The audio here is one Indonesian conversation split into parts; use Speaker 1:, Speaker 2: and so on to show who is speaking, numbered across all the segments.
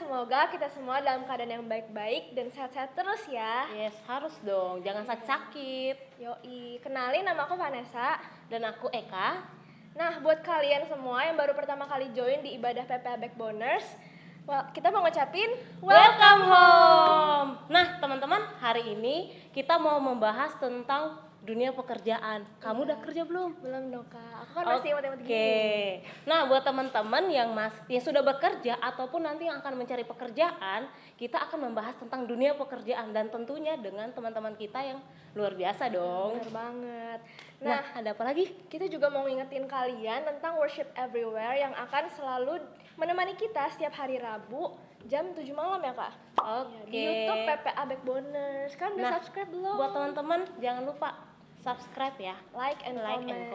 Speaker 1: semoga kita semua dalam keadaan yang baik-baik dan sehat-sehat terus ya.
Speaker 2: Yes, harus dong, jangan sakit-sakit.
Speaker 1: Yoi, kenalin nama aku Vanessa.
Speaker 2: Dan aku Eka.
Speaker 1: Nah, buat kalian semua yang baru pertama kali join di ibadah PPA Backboners, kita mau ngucapin
Speaker 2: Welcome home. Nah, teman-teman, hari ini kita mau membahas tentang dunia pekerjaan. Kamu udah kerja belum?
Speaker 1: Belum dong Kak, aku kan masih matematika.
Speaker 2: Oke. Nah, buat teman-teman yang sudah bekerja ataupun nanti yang akan mencari pekerjaan, kita akan membahas tentang dunia pekerjaan dan tentunya dengan teman-teman kita yang luar biasa dong.
Speaker 1: Bener banget.
Speaker 2: Nah, ada apa lagi?
Speaker 1: Kita juga mau ngingetin kalian tentang Worship Everywhere yang akan selalu menemani kita setiap hari Rabu jam 7 malam ya Kak?
Speaker 2: Oke.
Speaker 1: Di YouTube PPA Backboners. Kan udah subscribe belum?
Speaker 2: Buat teman-teman jangan lupa subscribe ya,
Speaker 1: like and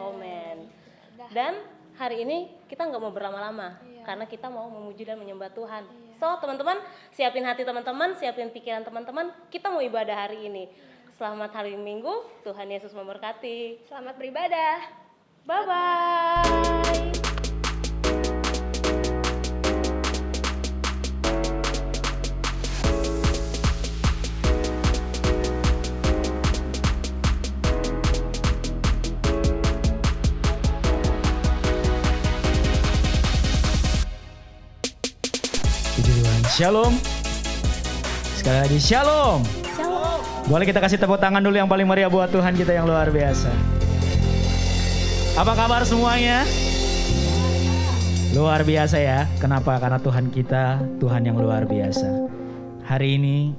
Speaker 2: comment.
Speaker 1: Dah.
Speaker 2: Dan hari ini kita nggak mau berlama-lama
Speaker 1: Iya.
Speaker 2: karena kita mau memuji dan menyembah Tuhan. So teman-teman, siapin hati teman-teman, siapin pikiran teman-teman, kita mau ibadah hari ini. Selamat hari Minggu, Tuhan Yesus memberkati.
Speaker 1: Selamat beribadah.
Speaker 2: Bye-bye.
Speaker 3: Shalom. Sekali lagi shalom.
Speaker 2: Shalom.
Speaker 3: Boleh kita kasih tepuk tangan dulu yang paling meriah buat Tuhan kita yang luar biasa. Apa kabar semuanya? Luar biasa ya. Kenapa? Karena Tuhan kita, Tuhan yang luar biasa. Hari ini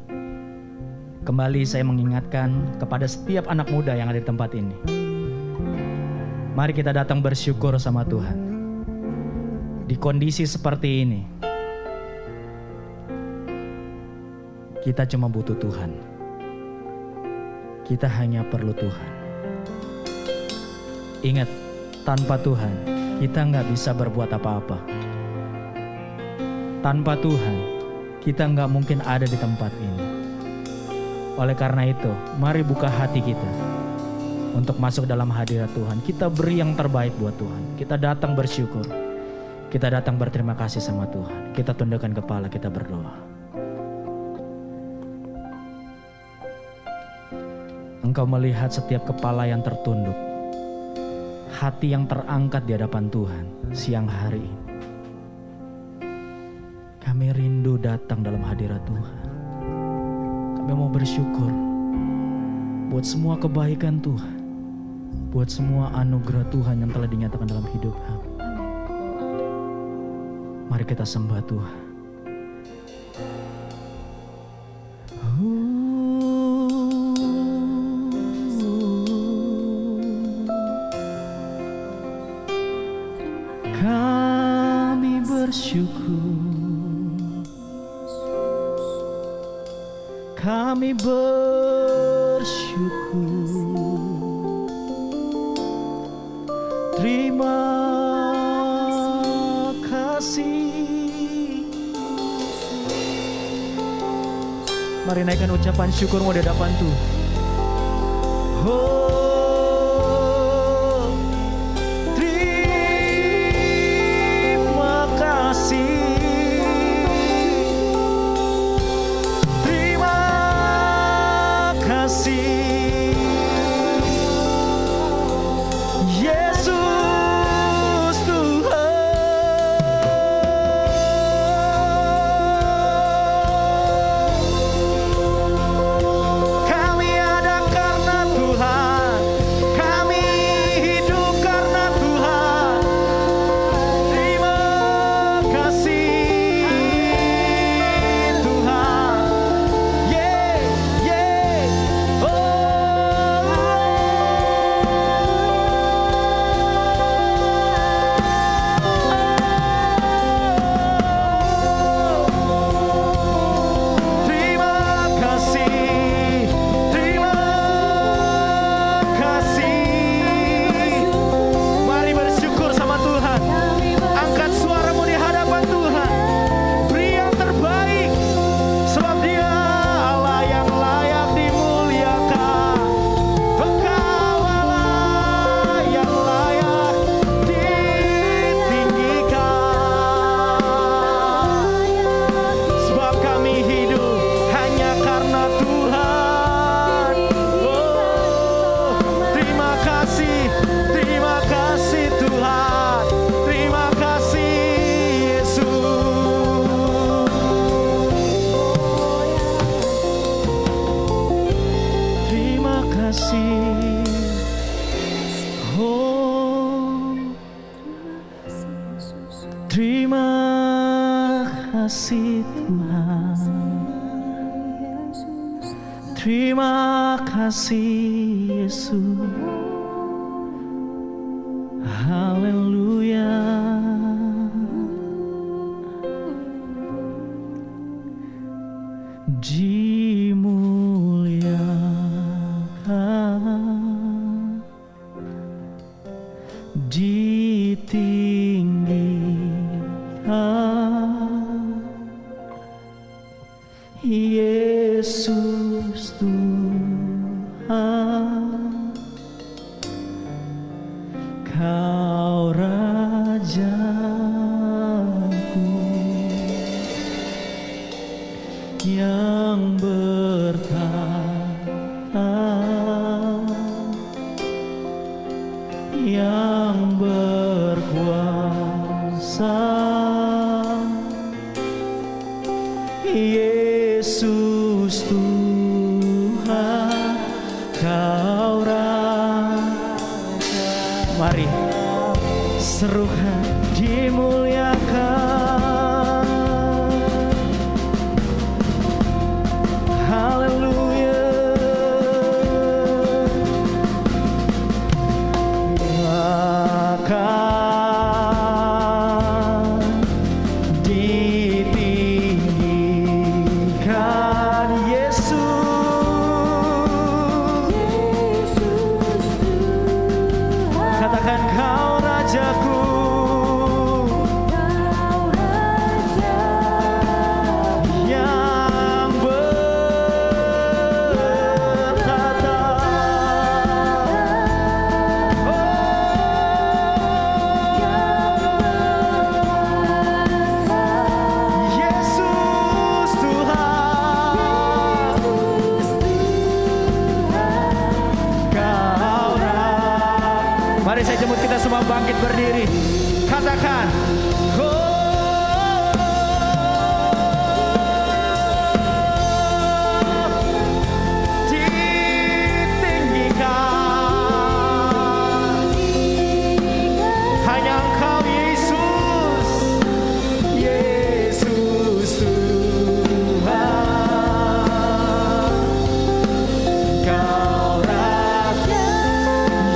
Speaker 3: kembali saya mengingatkan kepada setiap anak muda yang ada di tempat ini. Mari kita datang bersyukur sama Tuhan. Di kondisi seperti ini, kita cuma butuh Tuhan. Kita hanya perlu Tuhan. Ingat, tanpa Tuhan kita nggak bisa berbuat apa-apa. Tanpa Tuhan kita nggak mungkin ada di tempat ini. Oleh karena itu, mari buka hati kita untuk masuk dalam hadirat Tuhan. Kita beri yang terbaik buat Tuhan. Kita datang bersyukur. Kita datang berterima kasih sama Tuhan. Kita tundukkan kepala, kita berdoa. Engkau melihat setiap kepala yang tertunduk, hati yang terangkat di hadapan Tuhan siang hari ini. Kami rindu datang dalam hadirat Tuhan. Kami mau bersyukur buat semua kebaikan Tuhan, buat semua anugerah Tuhan yang telah dinyatakan dalam hidup kami. Mari kita sembah Tuhan. Kami bersyukur, kami bersyukur. Terima kasih. Mari naikkan ucapan syukurmu di hadapan Tuhan. Kami ada karena Tuhan. Terima kasih Tuhan. Terima kasih Yesus. Haleluya. Dimuliakan, ditinggikan, Yesus Tuhan, Kau Rajaku yang bertahta, yang berkuasa, Yesus Tuhan, Kau Raja. Mari serukan, dimuliakan. Haleluya. Akan ditinggikan Yesus. Katakan Kau Rajaku, yang bertata. Yesus Tuhan, Kau Raja. Mari saya jemput kita semua bangkit berdiri. Katakan, ditinggikan. Hanya Engkau Yesus, Yesus Tuhan, Kau Raja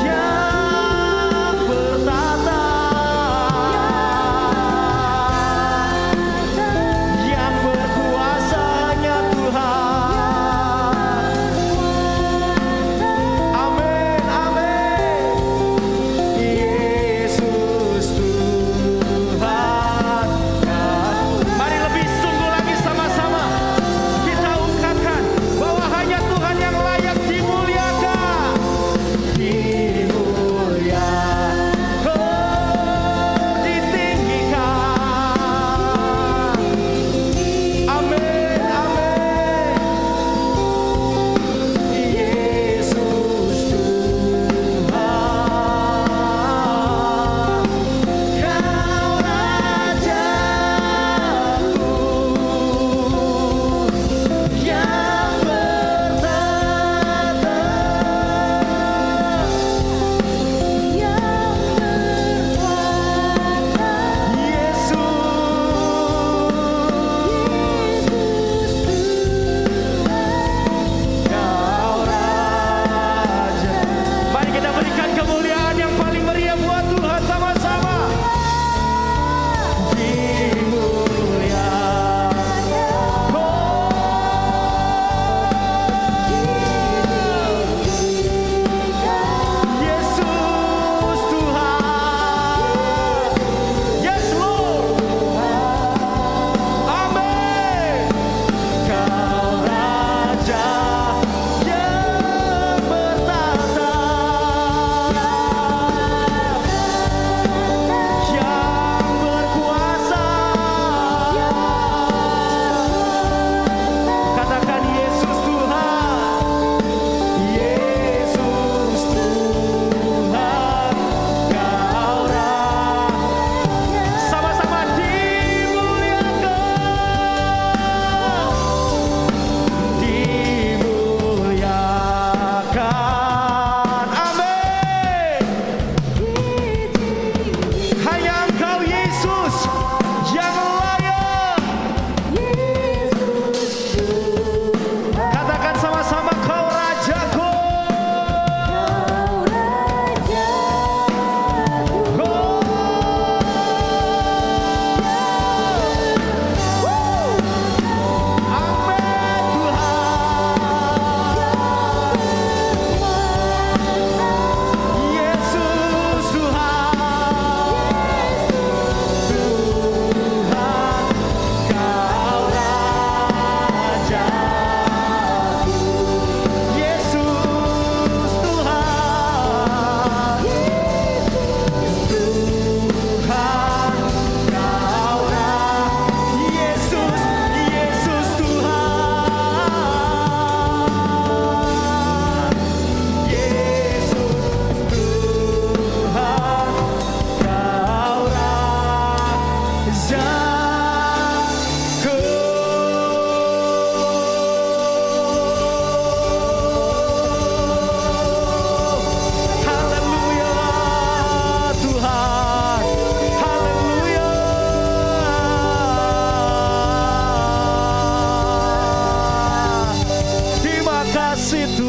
Speaker 3: yang bertata,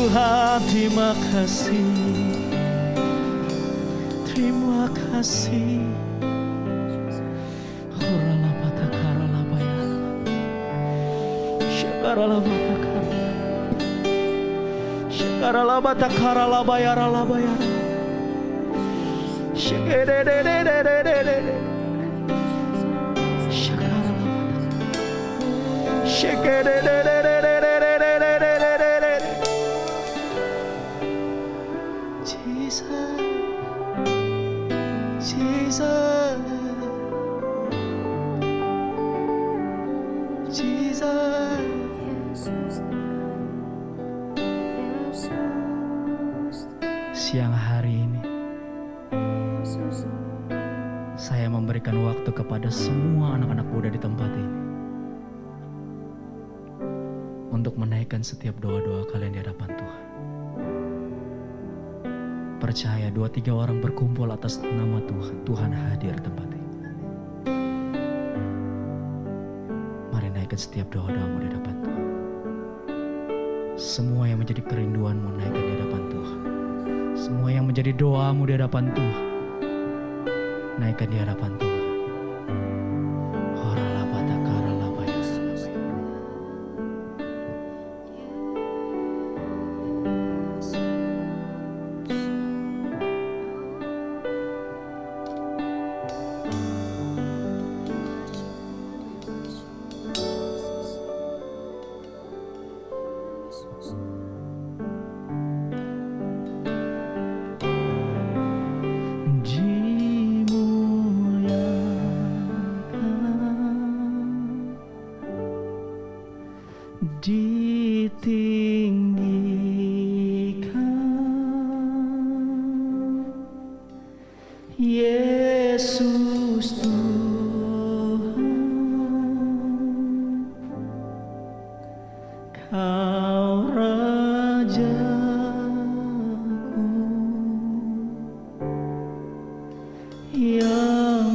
Speaker 3: Tuhan, terima kasih. Terima kasih. Siang hari ini saya memberikan waktu kepada semua anak-anak muda di tempat ini untuk menaikkan setiap doa-doa kalian di hadapan Tuhan. Percaya 2-3 orang berkumpul atas nama Tuhan, Tuhan hadir di tempat ini. Mari naikkan setiap doa-doamu di hadapan Tuhan. Semua yang menjadi kerinduanmu naikkan di hadapan Tuhan. Semua yang menjadi doamu di hadapan Tuhan, naikkan di hadapan Tuhan. Ditinggikan Yesus Tuhan, Kau Rajaku yang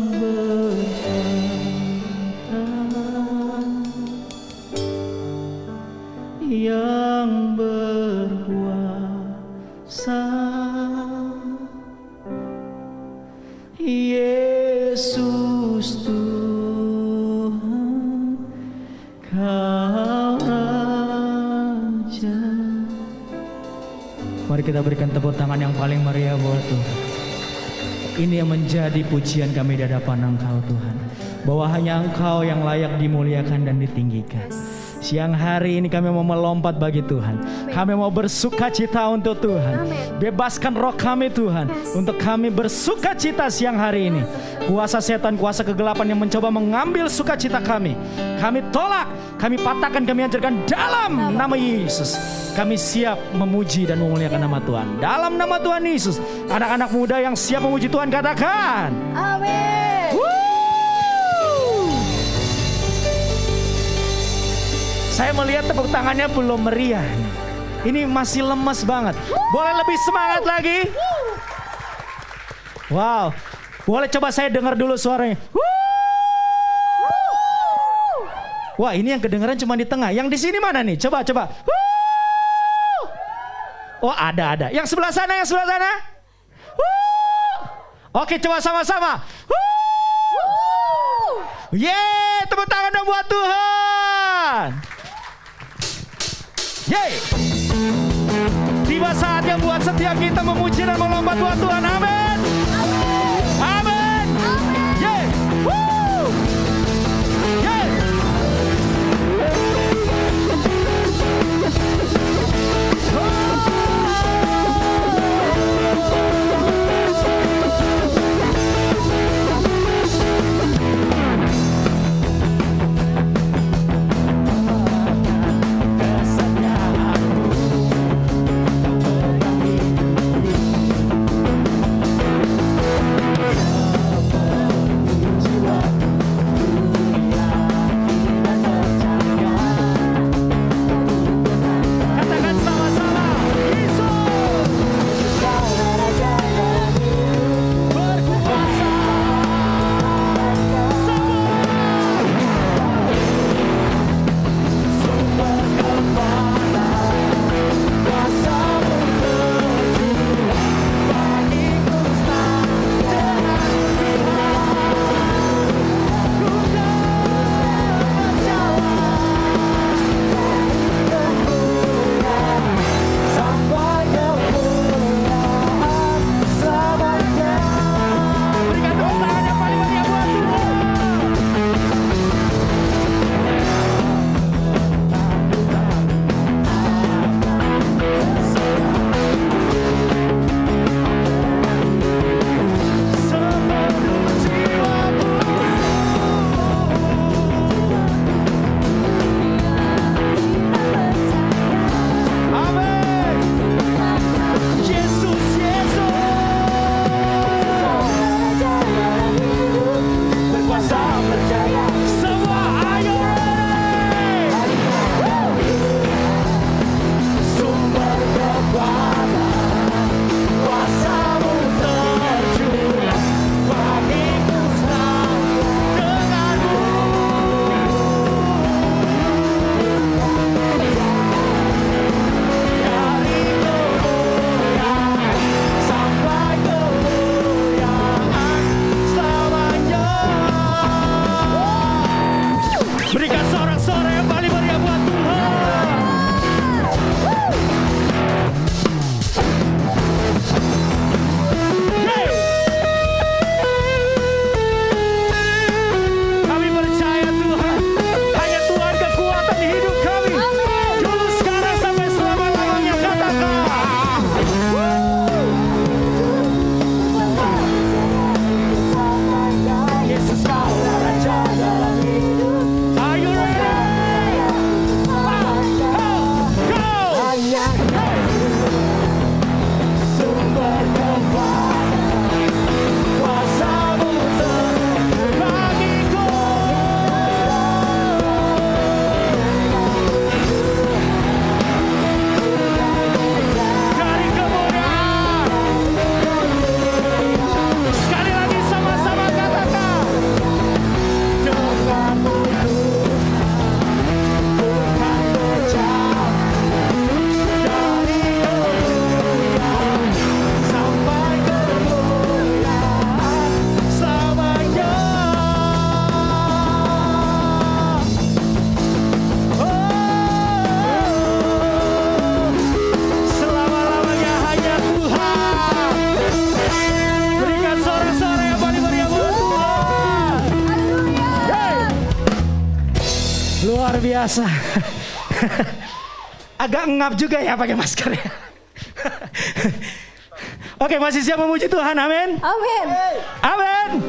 Speaker 3: yang berkuasa, Yesus Tuhan, Kau Raja. Mari kita berikan tepuk tangan yang paling meriah buat Tuhan. Ini yang menjadi pujian kami di hadapan Engkau Tuhan, bahwa hanya Engkau yang layak dimuliakan dan ditinggikan. Siang hari ini kami mau melompat bagi Tuhan. Kami mau bersuka cita untuk Tuhan. Bebaskan roh kami Tuhan, untuk kami bersuka cita siang hari ini. Kuasa setan, kuasa kegelapan yang mencoba mengambil sukacita kami tolak, kami patahkan, kami ajarkan dalam nama Yesus. Kami siap memuji dan memuliakan nama Tuhan. Dalam nama Tuhan Yesus, anak-anak muda yang siap memuji Tuhan katakan amin. Saya melihat tepuk tangannya belum meriah. Ini masih lemes banget. Boleh lebih semangat lagi? Wow. Boleh coba saya dengar dulu suaranya. Wah, ini yang kedengaran cuma di tengah. Yang di sini mana nih? Coba. Oh, ada. Yang sebelah sana. Oke, coba sama-sama. Yeay, tepuk tangan dong buat Tuhan. Yeay. Tiba saatnya buat setiap kita memuji dan melompat buat Tuhan. Amin. Amin. Yeay. Woo. Yeay. Luar biasa. Agak ngap juga ya pakai masker ya. Oke, masih siap memuji Tuhan, amin.
Speaker 4: Amin.
Speaker 3: Amin.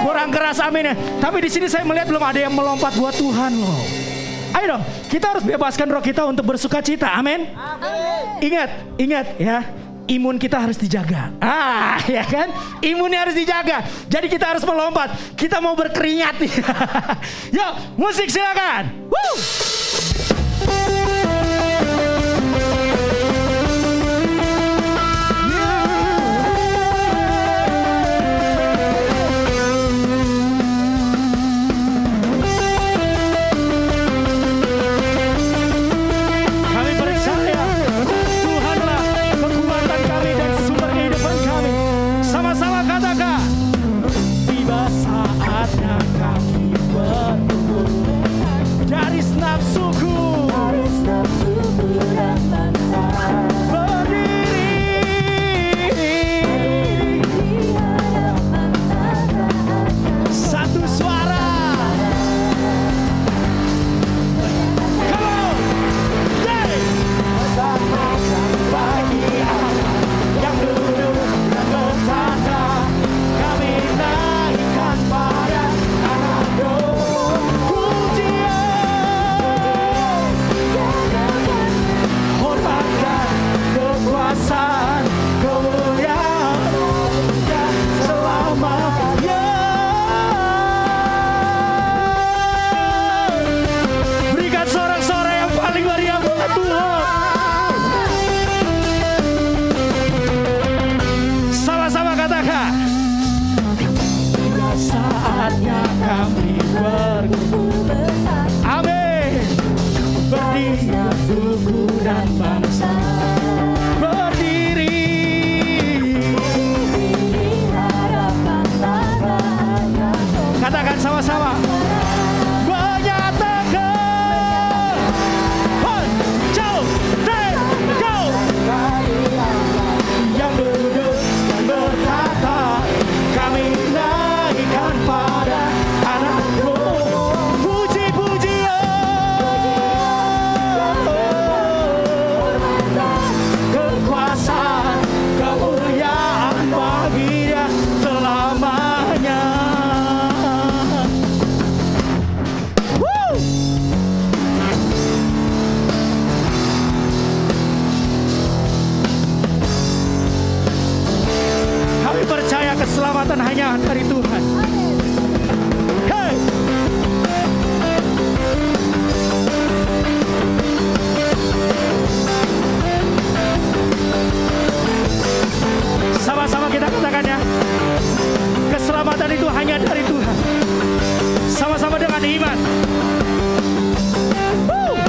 Speaker 3: Kurang keras amin ya. Tapi di sini saya melihat belum ada yang melompat buat Tuhan loh. Ayo dong, kita harus bebaskan roh kita untuk bersuka cita, amin. Ingat ya, imun kita harus dijaga. Ya kan? Imunnya harus dijaga. Jadi kita harus melompat. Kita mau berkeringat nih. Yuk, musik silakan. Woo! Katakan sama-sama. Menyatakan. One, two, three, go. Yang duduk dan berkata, kami naikkan pada Anak-Mu puji-pujian, kekuasaan, kemuliaan bagi Dia selamanya. Kami percaya keselamatan hanya dari Tuhan. Hey! Sama-sama kita katakan ya. Keselamatan itu hanya dari Tuhan. Sama-sama dengan iman. Woo!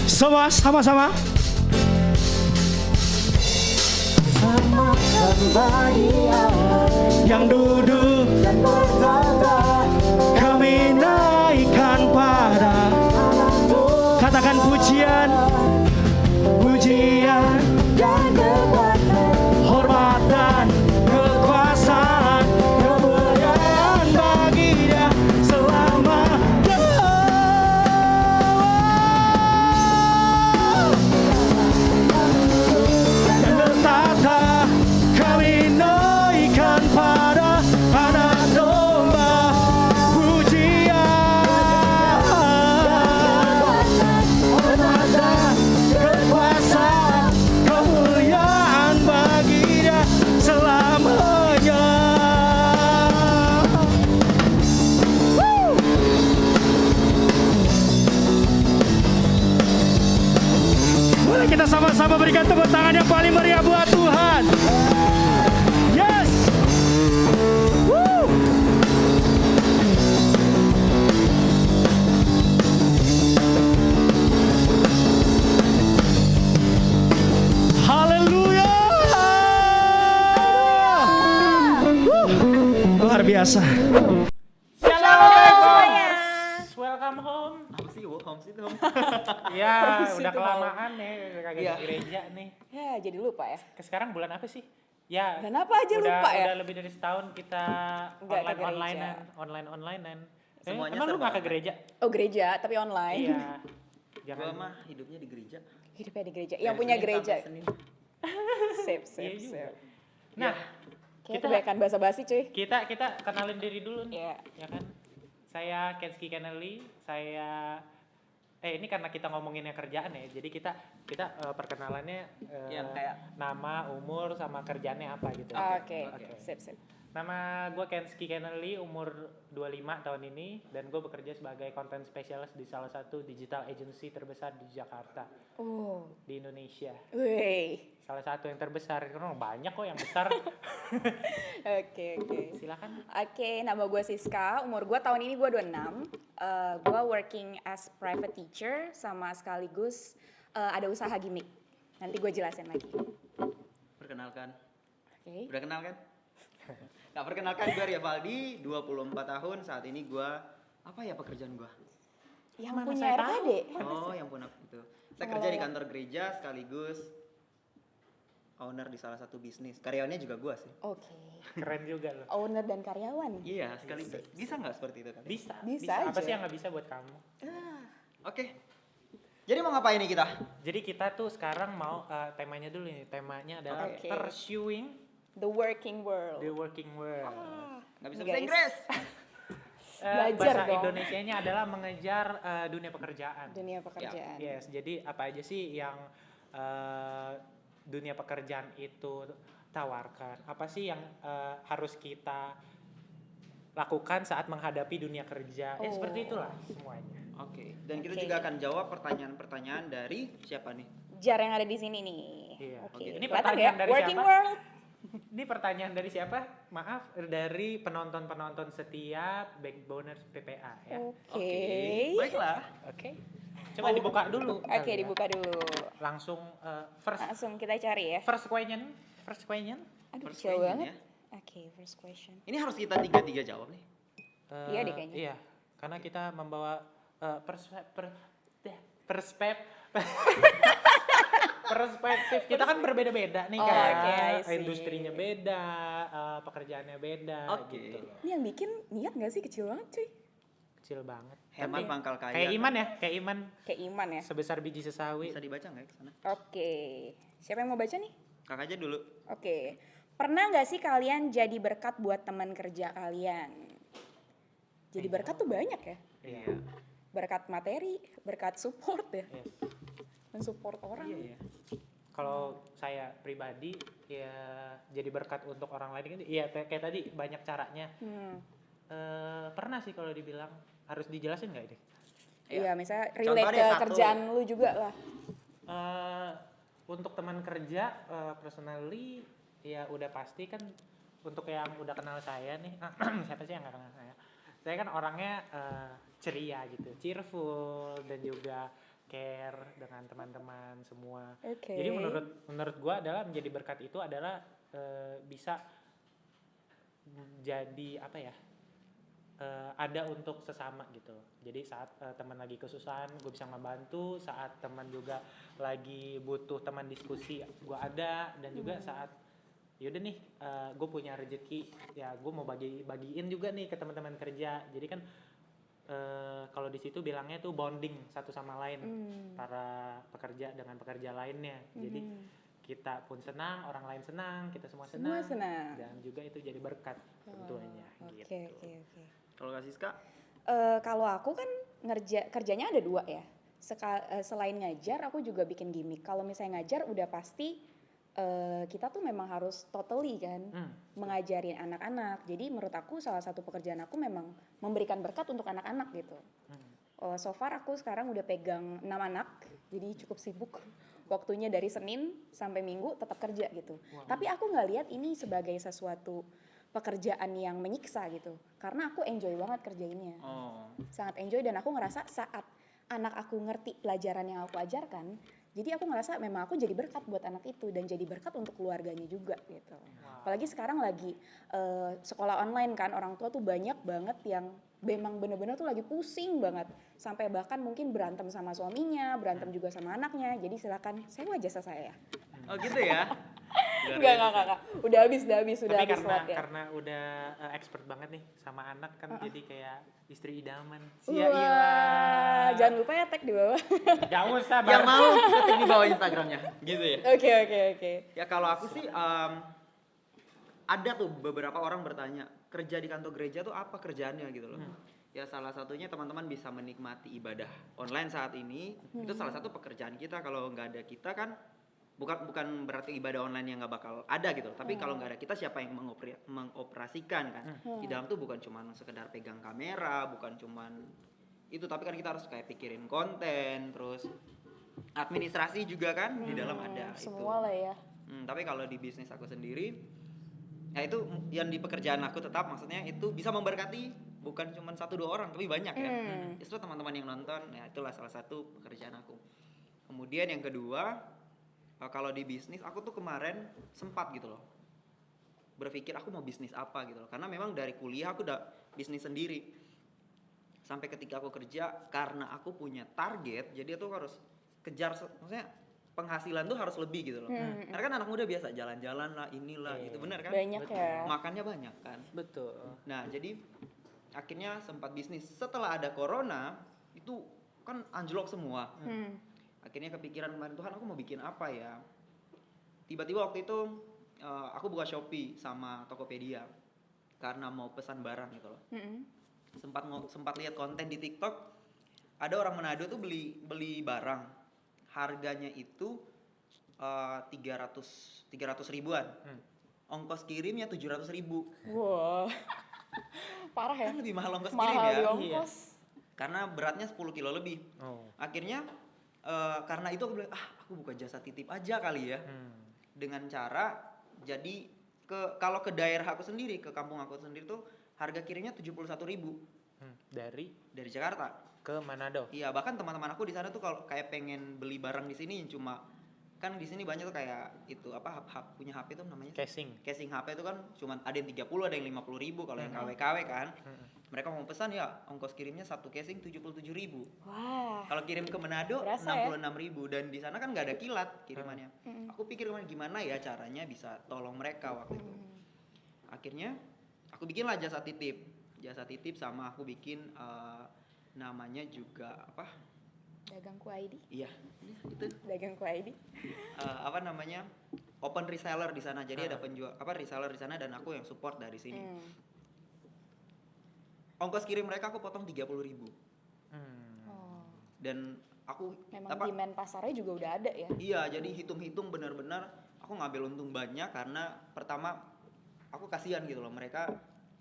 Speaker 3: Semua sama-sama. Yang duduk dan berkata, kami naikkan pada Anak-Mu. Katakan pujian, pujian dan hormatan, kekuasaan, kemuliaan bagi Dia selamanya. Dan bertata, kami naikkan pada Anak Domba pujian, hormatan, kekuasaan, kemuliaan bagi Dia selamanya. Woo! Boleh kita sama-sama berikan tepuk tangan yang paling meriah buat Tuhan. Yes. Woo. Haleluya. Luar biasa.
Speaker 5: Welcome home.
Speaker 6: Apa sih home sweet home?
Speaker 5: Ya, udah kelamaan nih kagak di gereja nih.
Speaker 4: Ya, jadi lupa ya.
Speaker 5: Sekarang bulan apa sih? Ya.
Speaker 4: Kenapa aja lupa ya?
Speaker 5: Udah lebih dari setahun kita
Speaker 4: Nggak ke
Speaker 5: online-onlinean.
Speaker 6: Semuanya
Speaker 5: Emang lu
Speaker 6: serba
Speaker 5: nggak ke
Speaker 6: online.
Speaker 5: gereja?
Speaker 4: Oh gereja, tapi online.
Speaker 5: Iya.
Speaker 6: Gua
Speaker 5: Jangan.
Speaker 6: mah hidupnya di gereja.
Speaker 4: Hidupnya di gereja.
Speaker 6: Dari
Speaker 4: Yang punya
Speaker 6: Senin
Speaker 4: gereja.
Speaker 6: sampai Senin.
Speaker 4: Sip,
Speaker 5: Iya
Speaker 4: sip,
Speaker 5: juga.
Speaker 4: sip.
Speaker 5: Nah,
Speaker 4: Kayak
Speaker 5: kita
Speaker 4: kebanyakan basa-basi cuy.
Speaker 5: kita kenalin diri dulu nih.
Speaker 4: Iya.
Speaker 5: Ya kan? Saya Kenski Kennelly, ini karena kita ngomonginnya kerjaan ya. Jadi kita perkenalannya
Speaker 6: Yang kayak
Speaker 5: nama, umur sama kerjaannya apa gitu.
Speaker 4: Oke,
Speaker 6: Oke.
Speaker 4: sip, sip.
Speaker 5: Nama gue Kenski Kennelly, umur 25 tahun ini, dan gue bekerja sebagai content specialist di salah satu digital agency terbesar di Jakarta,
Speaker 4: Oh,
Speaker 5: di Indonesia.
Speaker 4: wih.
Speaker 5: Salah satu yang terbesar, karena banyak kok yang besar.
Speaker 4: Oke, oke.
Speaker 5: Silakan.
Speaker 4: Oke, nama gue Siska, umur gue tahun ini gue 26. Gue working as private teacher sama sekaligus ada usaha gimmick. Nanti gue jelasin lagi.
Speaker 6: perkenalkan.
Speaker 4: Oke.
Speaker 6: Udah kenal kan? Nah, perkenalkan gue Ria Valdi, 24 tahun. Saat ini gue apa ya pekerjaan gue?
Speaker 4: Yang
Speaker 5: Mana
Speaker 4: punya
Speaker 5: saya
Speaker 4: RKD.
Speaker 6: Oh, yang punya itu. Saya kerja di kantor gereja sekaligus owner di salah satu bisnis. Karyawannya juga gue sih.
Speaker 4: Oke.
Speaker 5: Keren juga loh.
Speaker 4: Owner dan karyawan.
Speaker 6: Iya, sekaligus. Bisa nggak seperti itu kan?
Speaker 5: Bisa.
Speaker 4: Bisa
Speaker 5: Apa
Speaker 4: aja.
Speaker 5: sih yang nggak bisa buat kamu?
Speaker 6: Oke. Jadi mau ngapain nih kita?
Speaker 5: Jadi kita tuh sekarang mau temanya dulu nih. Temanya adalah
Speaker 4: Oke.
Speaker 5: pursuing
Speaker 4: The working world.
Speaker 5: the working world.
Speaker 6: Nggak bisa
Speaker 4: Guys.
Speaker 6: bahasa Inggris.
Speaker 4: Belajar
Speaker 5: Bahasa
Speaker 4: dong.
Speaker 5: Indonesianya adalah mengejar dunia pekerjaan.
Speaker 4: Dunia pekerjaan.
Speaker 5: Yes, jadi apa aja sih yang dunia pekerjaan itu tawarkan? Apa sih yang harus kita lakukan saat menghadapi dunia kerja? Ya
Speaker 4: Oh.
Speaker 5: seperti itulah semuanya.
Speaker 6: Oke. Dan kita
Speaker 4: Oke.
Speaker 6: juga akan jawab pertanyaan-pertanyaan dari siapa nih?
Speaker 4: Jar yang ada di sini nih.
Speaker 5: Iya.
Speaker 4: Oke.
Speaker 5: Ini
Speaker 4: Kelihatan
Speaker 5: pertanyaan
Speaker 4: ya?
Speaker 5: dari
Speaker 4: Working
Speaker 5: siapa?
Speaker 4: world.
Speaker 5: Ini pertanyaan dari siapa? Maaf, dari penonton-penonton setia Backboners PPA ya.
Speaker 4: Oke.
Speaker 6: Baiklah.
Speaker 5: Oke. Coba dibuka dulu.
Speaker 4: Oke,
Speaker 5: kali ya.
Speaker 4: dibuka dulu.
Speaker 5: Langsung first
Speaker 4: Langsung kita cari ya.
Speaker 5: first question. First question.
Speaker 4: Aduh,
Speaker 6: First
Speaker 4: kecil
Speaker 6: question
Speaker 4: banget.
Speaker 6: ya.
Speaker 4: Oke, first question.
Speaker 6: Ini harus kita tiga-tiga jawab nih.
Speaker 4: Iya deh kayaknya.
Speaker 5: Iya, karena kita membawa perspektif kita kan berbeda-beda nih
Speaker 4: Oh,
Speaker 5: kan.
Speaker 4: oke, I see.
Speaker 5: Industrinya beda, pekerjaannya beda
Speaker 6: Oke.
Speaker 5: gitu loh.
Speaker 4: Ini yang bikin niat gak sih? Kecil banget cuy.
Speaker 5: Kecil banget.
Speaker 6: Hemat
Speaker 5: Tapi
Speaker 6: pangkal kaya.
Speaker 5: kayak Iman ya, kayak Iman
Speaker 4: Kayak iman ya.
Speaker 5: sebesar biji sesawi.
Speaker 6: Bisa dibaca nggak ke sana?
Speaker 4: Oke. Siapa yang mau baca nih?
Speaker 6: Kakak aja dulu.
Speaker 4: Oke. Pernah gak sih kalian jadi berkat buat teman kerja kalian? Jadi berkat tuh banyak ya.
Speaker 5: Iya.
Speaker 4: Berkat materi, berkat support ya.
Speaker 5: Yes.
Speaker 4: Mensupport orang.
Speaker 5: Iya. Kalau saya pribadi ya jadi berkat untuk orang lain kan iya kayak tadi banyak caranya.
Speaker 4: Hmm.
Speaker 5: Pernah sih kalau dibilang harus dijelasin nggak ini?
Speaker 4: Iya, misalnya
Speaker 6: Contoh
Speaker 4: relate
Speaker 6: deh
Speaker 4: ke
Speaker 6: satu.
Speaker 4: kerjaan lu juga lah.
Speaker 5: Untuk teman kerja personally ya udah pasti kan untuk yang udah kenal saya nih siapa sih yang nggak kenal saya kan orangnya ceria gitu, cheerful dan juga care dengan teman-teman semua.
Speaker 4: Oke.
Speaker 5: Jadi menurut gua adalah menjadi berkat itu adalah bisa jadi apa ya? Ada untuk sesama gitu. Jadi saat teman lagi kesusahan, gue bisa membantu. Saat teman juga lagi butuh teman diskusi, gue ada. Dan juga saat yaudah nih, gue punya rezeki, ya gue mau bagiin juga nih ke teman-teman kerja. Jadi kan kalau di situ bilangnya tuh bonding satu sama lain para pekerja dengan pekerja lainnya. Jadi kita pun senang, orang lain senang, kita semua
Speaker 4: Semua
Speaker 5: senang.
Speaker 4: senang.
Speaker 5: Dan juga itu jadi berkat tentunya.
Speaker 4: Oke,
Speaker 5: Gitu.
Speaker 4: oke.
Speaker 6: Kalau Kak Siska,
Speaker 4: Kalau aku kan kerjanya ada dua ya. Selain ngajar, aku juga bikin gimmick. Kalau misalnya ngajar, udah pasti kita tuh memang harus totally kan mengajarin anak-anak. Jadi menurut aku salah satu pekerjaan aku memang memberikan berkat untuk anak-anak gitu. So far aku sekarang udah pegang 6 anak, jadi cukup sibuk. Waktunya dari Senin sampai Minggu tetap kerja gitu. Tapi aku nggak lihat ini sebagai sesuatu pekerjaan yang menyiksa gitu. Karena aku enjoy banget kerjainnya. Sangat enjoy dan aku ngerasa saat anak aku ngerti pelajaran yang aku ajarkan, jadi aku ngerasa memang aku jadi berkat buat anak itu dan jadi berkat untuk keluarganya juga gitu. Apalagi sekarang lagi sekolah online kan, orang tua tuh banyak banget yang memang bener-bener tuh lagi pusing banget. Sampai bahkan mungkin berantem sama suaminya, berantem juga sama anaknya. Jadi silakan sewa jasa saya.
Speaker 6: oh gitu ya?
Speaker 4: Enggak. Udah habis
Speaker 5: Tapi
Speaker 4: slotnya.
Speaker 5: karena udah expert banget nih sama anak kan jadi kayak istri idaman.
Speaker 4: Wah, jangan lupa ya tag di bawah.
Speaker 5: Gak usah
Speaker 6: Yang
Speaker 5: Bar.
Speaker 6: mau ketik di bawah Instagramnya, gitu ya.
Speaker 4: Oke.
Speaker 6: Ya kalau aku sih ada tuh beberapa orang bertanya kerja di kantor gereja tuh apa kerjaannya gitu loh. Ya salah satunya teman-teman bisa menikmati ibadah online saat ini. Itu salah satu pekerjaan kita. Kalau nggak ada kita kan bukan berarti ibadah online yang nggak bakal ada gitu loh. Tapi kalau nggak ada kita siapa yang mengoperasikan kan? Di dalam tuh bukan cuma sekedar pegang kamera, bukan cuman itu, tapi kan kita harus kayak pikirin konten, terus administrasi juga kan di dalam ada itu.
Speaker 4: Semua lah ya.
Speaker 6: Tapi kalau di bisnis aku sendiri, ya itu yang di pekerjaan aku tetap maksudnya itu bisa memberkati bukan cuma 1-2 orang tapi banyak ya. Justru teman-teman yang nonton, ya itulah salah satu pekerjaan aku. Kemudian yang kedua, kalau di bisnis aku tuh kemarin sempat gitu loh berpikir aku mau bisnis apa gitu loh. Karena memang dari kuliah aku udah bisnis sendiri. Sampai ketika aku kerja, karena aku punya target, jadi aku harus kejar, maksudnya penghasilan tuh harus lebih gitu loh. Karena kan anak muda biasa jalan-jalan lah, inilah, itu benar kan?
Speaker 4: Banyak ya.
Speaker 6: Makannya banyak kan.
Speaker 5: Betul.
Speaker 6: Nah jadi akhirnya sempat bisnis. Setelah ada corona, itu kan anjlok semua. Akhirnya kepikiran kemarin, Tuhan aku mau bikin apa ya? Tiba-tiba waktu itu aku buka Shopee sama Tokopedia karena mau pesan barang gitu loh. Sempat lihat konten di TikTok, ada orang Manado tuh beli barang, harganya itu 300 ribuan, ongkos kirimnya 700 ribu.
Speaker 4: Wah, parah ya.
Speaker 6: Kan lebih mahal ongkos kirim
Speaker 4: Mahal
Speaker 6: ya,
Speaker 4: di ongkos.
Speaker 6: karena beratnya 10 kilo lebih.
Speaker 5: Oh.
Speaker 6: Akhirnya karena itu aku bilang, aku buka jasa titip aja kali ya, dengan cara jadi kalau ke daerah aku sendiri, ke kampung aku sendiri tuh harga kirimnya 71 ribu
Speaker 5: Dari
Speaker 6: dari Jakarta.
Speaker 5: ke Manado.
Speaker 6: Iya, bahkan teman-teman aku di sana tuh kalau kayak pengen beli barang di sini cuma kan di sini banyak tuh kayak itu apa punya HP tuh namanya casing HP itu kan cuma ada yang 30, ada yang 50 ribu kalau yang KW kan. Mereka mau pesan ya ongkos kirimnya satu casing 77 ribu.
Speaker 4: Wah.
Speaker 6: Kalau kirim ke Manado
Speaker 4: Berasa
Speaker 6: 66 ribu dan di sana kan nggak ada kilat kirimannya. Aku pikir gimana ya caranya bisa tolong mereka waktu itu. Akhirnya aku bikinlah jasa titip sama aku bikin namanya juga apa?
Speaker 4: Dagangku ID.
Speaker 6: Iya, itu
Speaker 4: Dagangku ID.
Speaker 6: apa namanya? Open reseller di sana. Jadi ada penjual reseller di sana dan aku yang support dari sini. Ongkos kirim mereka aku potong 30 ribu.
Speaker 4: Oh.
Speaker 6: Dan aku
Speaker 4: Memang demand pasarnya juga udah ada ya.
Speaker 6: Iya, jadi hitung-hitung benar-benar aku ngambil untung banyak karena pertama aku kasihan gitu loh, mereka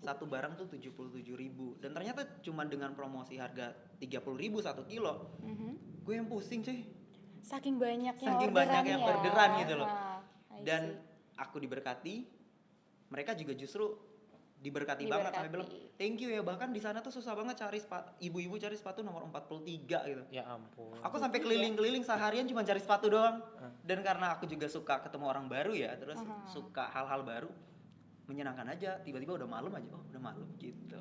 Speaker 6: satu barang tuh 77 ribu dan ternyata cuma dengan promosi harga 30 ribu 1 kilo, gue yang pusing cuy.
Speaker 4: Saking banyaknya
Speaker 6: Banyaknya
Speaker 4: ya.
Speaker 6: orderan gitu loh.
Speaker 4: I
Speaker 6: Dan
Speaker 4: see.
Speaker 6: aku diberkati, mereka juga justru diberkati banget sampai bilang thank you ya, bahkan di sana tuh susah banget cari ibu-ibu cari sepatu nomor 43 gitu.
Speaker 5: Ya ampun.
Speaker 6: Aku sampai keliling-keliling seharian cuma cari sepatu doang. Dan karena aku juga suka ketemu orang baru ya, terus suka hal-hal baru, menyenangkan aja. Tiba-tiba udah malam aja, udah malam gitu.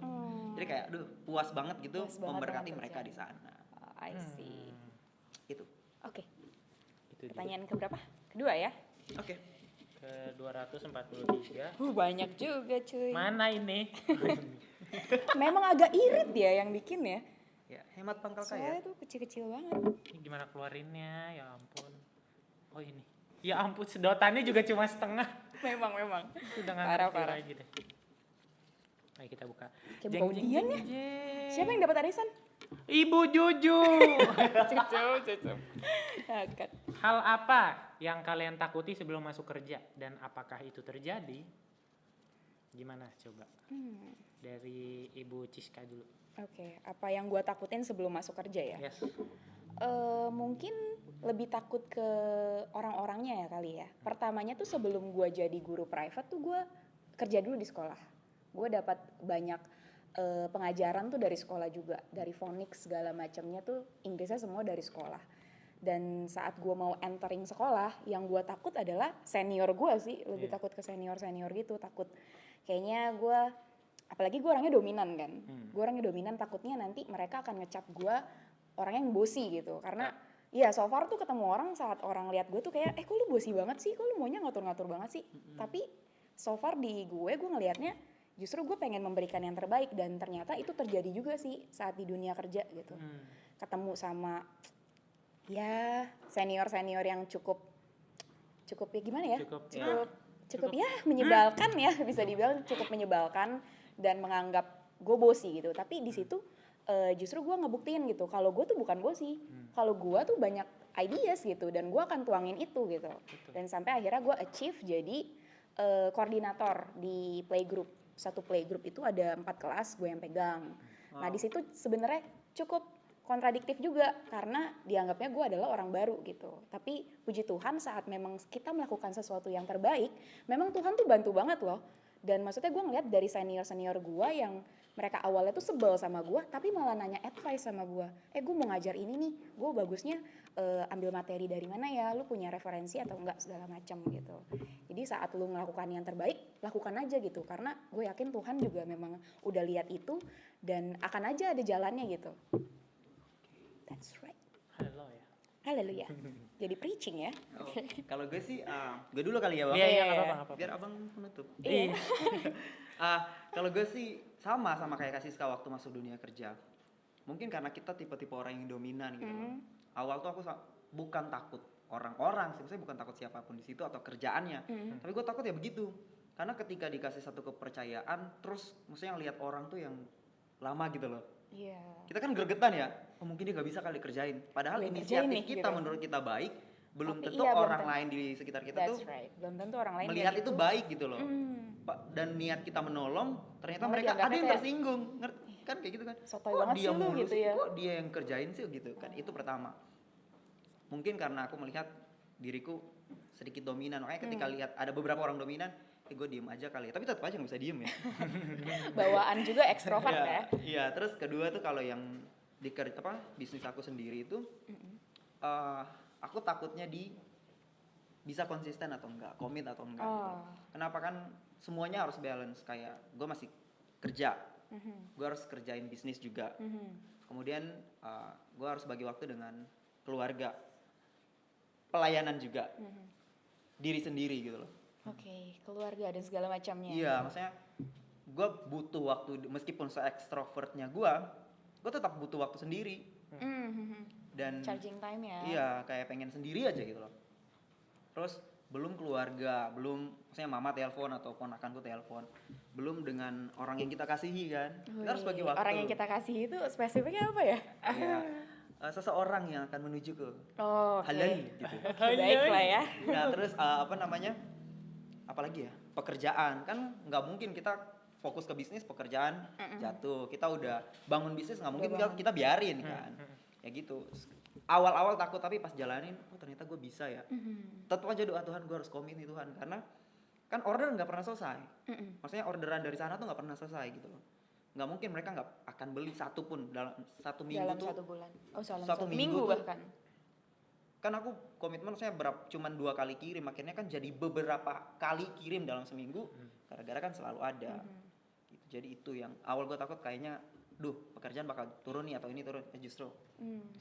Speaker 6: Jadi kayak puas banget gitu,
Speaker 4: Puas banget
Speaker 6: memberkati
Speaker 4: dengan
Speaker 6: mereka
Speaker 4: kerjaan.
Speaker 6: di sana.
Speaker 4: I see.
Speaker 6: Itu.
Speaker 4: Oke.
Speaker 5: Itu juga.
Speaker 4: Pertanyaan keberapa? Kedua ya?
Speaker 6: Oke.
Speaker 5: Ke 243.
Speaker 4: Banyak juga cuy.
Speaker 5: Mana ini?
Speaker 4: Memang agak irit ya yang bikin ya.
Speaker 6: Ya, hemat pangkal
Speaker 4: Soalnya
Speaker 6: kaya.
Speaker 4: tuh kecil-kecil banget.
Speaker 5: Ini gimana keluarinnya? Ya ampun. Oh ini. Ya ampun, sedotannya juga cuma setengah.
Speaker 4: Memang.
Speaker 5: Sudah nggak
Speaker 4: Parah,
Speaker 5: ngerti
Speaker 4: parah.
Speaker 5: lagi deh. Ayo kita buka.
Speaker 4: Kayak buka undian ya.
Speaker 5: jeng.
Speaker 4: Siapa yang dapat arisan?
Speaker 5: Ibu Juju.
Speaker 4: Cucu. Akad.
Speaker 5: Hal apa yang kalian takuti sebelum masuk kerja dan apakah itu terjadi? Gimana coba? Dari Ibu Ciska dulu.
Speaker 4: Oke, apa yang gue takutin sebelum masuk kerja ya?
Speaker 5: Yes.
Speaker 4: Mungkin lebih takut ke orang-orangnya ya kali ya. Pertamanya tuh sebelum gue jadi guru private tuh gue kerja dulu di sekolah. Gue dapat banyak pengajaran tuh dari sekolah juga, dari phonics segala macamnya tuh Inggrisnya semua dari sekolah. Dan saat gue mau entering sekolah, yang gue takut adalah senior gue sih, lebih takut ke senior gitu, takut kayaknya gue, apalagi gue orangnya dominan kan, gue orangnya dominan, takutnya nanti mereka akan ngecap gue orang yang bosi gitu, karena Iya, so far tuh ketemu orang saat orang lihat gue tuh kayak, kok lu bosi banget sih, kok lu maunya ngatur-ngatur banget sih. Tapi so far di gue ngelihatnya justru gue pengen memberikan yang terbaik dan ternyata itu terjadi juga sih saat di dunia kerja gitu. Ketemu sama ya senior-senior yang cukup ya gimana ya? Cukup ya menyebalkan ya, bisa dibilang cukup menyebalkan dan menganggap gue bosi gitu. Tapi di situ justru gue ngebuktiin gitu kalau gue tuh bukan bosi, kalau gue tuh banyak ideas gitu dan gue akan tuangin itu gitu. Dan sampai akhirnya gue achieve jadi koordinator di playgroup. Satu playgroup itu ada 4 kelas gue yang pegang. Nah di situ sebenarnya cukup kontradiktif juga karena dianggapnya gue adalah orang baru gitu. Tapi puji Tuhan saat memang kita melakukan sesuatu yang terbaik, memang Tuhan tuh bantu banget loh. Dan maksudnya gue ngeliat dari senior-senior gue yang mereka awalnya tuh sebel sama gue, tapi malah nanya advice sama gue. Gue mau ngajar ini nih, gue bagusnya ambil materi dari mana ya, lu punya referensi atau enggak segala macam gitu. Jadi saat lu melakukan yang terbaik, lakukan aja gitu. Karena gue yakin Tuhan juga memang udah lihat itu dan akan aja ada jalannya gitu. That's right.
Speaker 5: Haleluya.
Speaker 4: Haleluya. Jadi preaching ya.
Speaker 6: Kalau gue sih, gue dulu kali ya bang.
Speaker 5: Iya, nggak apa-apa.
Speaker 6: Biar abang menutup.
Speaker 4: Iya.
Speaker 6: Kalau gue sih sama kayak Kak Siska waktu masuk dunia kerja. Mungkin karena kita tipe-tipe orang yang dominan gitu loh. Awal tuh aku bukan takut orang-orang, sih, maksudnya bukan takut siapapun di situ atau kerjaannya. Tapi gue takut ya begitu. Karena ketika dikasih satu kepercayaan, terus maksudnya ngelihat orang tuh yang lama gitu loh.
Speaker 4: Iya.
Speaker 6: Kita kan gregetan ya, mungkin dia gak bisa kali kerjain. Padahal
Speaker 4: Gue
Speaker 6: inisiatif
Speaker 4: kerjain nih,
Speaker 6: kita
Speaker 4: gitu.
Speaker 6: menurut kita baik, belum
Speaker 4: Tapi
Speaker 6: tentu
Speaker 4: iya, belum
Speaker 6: orang
Speaker 4: tentu.
Speaker 6: lain di sekitar kita
Speaker 4: That's
Speaker 6: tuh
Speaker 4: right. Belum tentu orang lain
Speaker 6: melihat
Speaker 4: kayak
Speaker 6: itu
Speaker 4: gitu.
Speaker 6: baik gitu loh. Dan niat kita menolong, ternyata
Speaker 4: Malah
Speaker 6: mereka ada
Speaker 4: dianggapnya
Speaker 6: yang
Speaker 4: kayak,
Speaker 6: tersinggung. Kan kayak gitu kan.
Speaker 4: sotoy banget
Speaker 6: dia
Speaker 4: sih lu
Speaker 6: mulu
Speaker 4: gitu
Speaker 6: sih,
Speaker 4: ya.
Speaker 6: kok dia yang kerjain sih gitu kan. Itu pertama. Mungkin karena aku melihat diriku sedikit dominan. Makanya ketika lihat ada beberapa orang dominan, gue diem aja kali ya. Tapi tetap aja gak bisa diem ya.
Speaker 4: Bawaan juga ekstrovert
Speaker 6: Iya,
Speaker 4: ya.
Speaker 6: Iya, terus kedua tuh kalau yang di bisnis aku sendiri itu, aku takutnya bisa konsisten atau enggak, komit atau enggak. Gitu. Kenapa kan semuanya harus balance, kayak gue masih kerja, gue harus kerjain bisnis juga. Kemudian gue harus bagi waktu dengan keluarga, pelayanan juga, diri sendiri gitu loh.
Speaker 4: Oke, keluarga dan segala macamnya.
Speaker 6: Iya, maksudnya gue butuh waktu, meskipun se-extrovertnya gue tetap butuh waktu sendiri. Dan
Speaker 4: Charging time ya.
Speaker 6: iya, kayak pengen sendiri aja gitu loh. Terus belum keluarga, belum maksudnya mama telepon atau ponakanku telepon, belum dengan orang yang kita kasihi kan. Kita harus bagi waktu.
Speaker 4: Orang yang kita kasih itu spesifiknya apa ya?
Speaker 6: Iya. Seseorang yang akan menuju ke
Speaker 4: Oh, oke.
Speaker 6: halal gitu.
Speaker 4: Baik lah ya.
Speaker 6: Nah, terus apalagi ya, pekerjaan kan nggak mungkin kita fokus ke bisnis, pekerjaan jatuh. Kita udah bangun bisnis, nggak mungkin kita biarin kan. Ya gitu. Awal-awal takut, tapi pas jalanin, oh ternyata gue bisa ya. Tetap aja doa, Tuhan gue harus komit nih Tuhan, karena kan order nggak pernah selesai. Maksudnya orderan dari sana tuh nggak pernah selesai gitu loh. Nggak mungkin mereka nggak akan beli satu pun dalam 1 minggu
Speaker 4: Dalam
Speaker 6: tuh.
Speaker 4: 1 bulan. Oh, dalam
Speaker 6: satu
Speaker 4: 1
Speaker 6: minggu
Speaker 4: minggu
Speaker 6: tuh,
Speaker 4: bahkan.
Speaker 6: Kan aku komitmen saya cuman 2 kali kirim, akhirnya kan jadi beberapa kali kirim dalam seminggu, gara-gara kan selalu ada. Gitu. Jadi itu yang awal gue takut, kayaknya pekerjaan bakal turun nih atau ini turun. Justru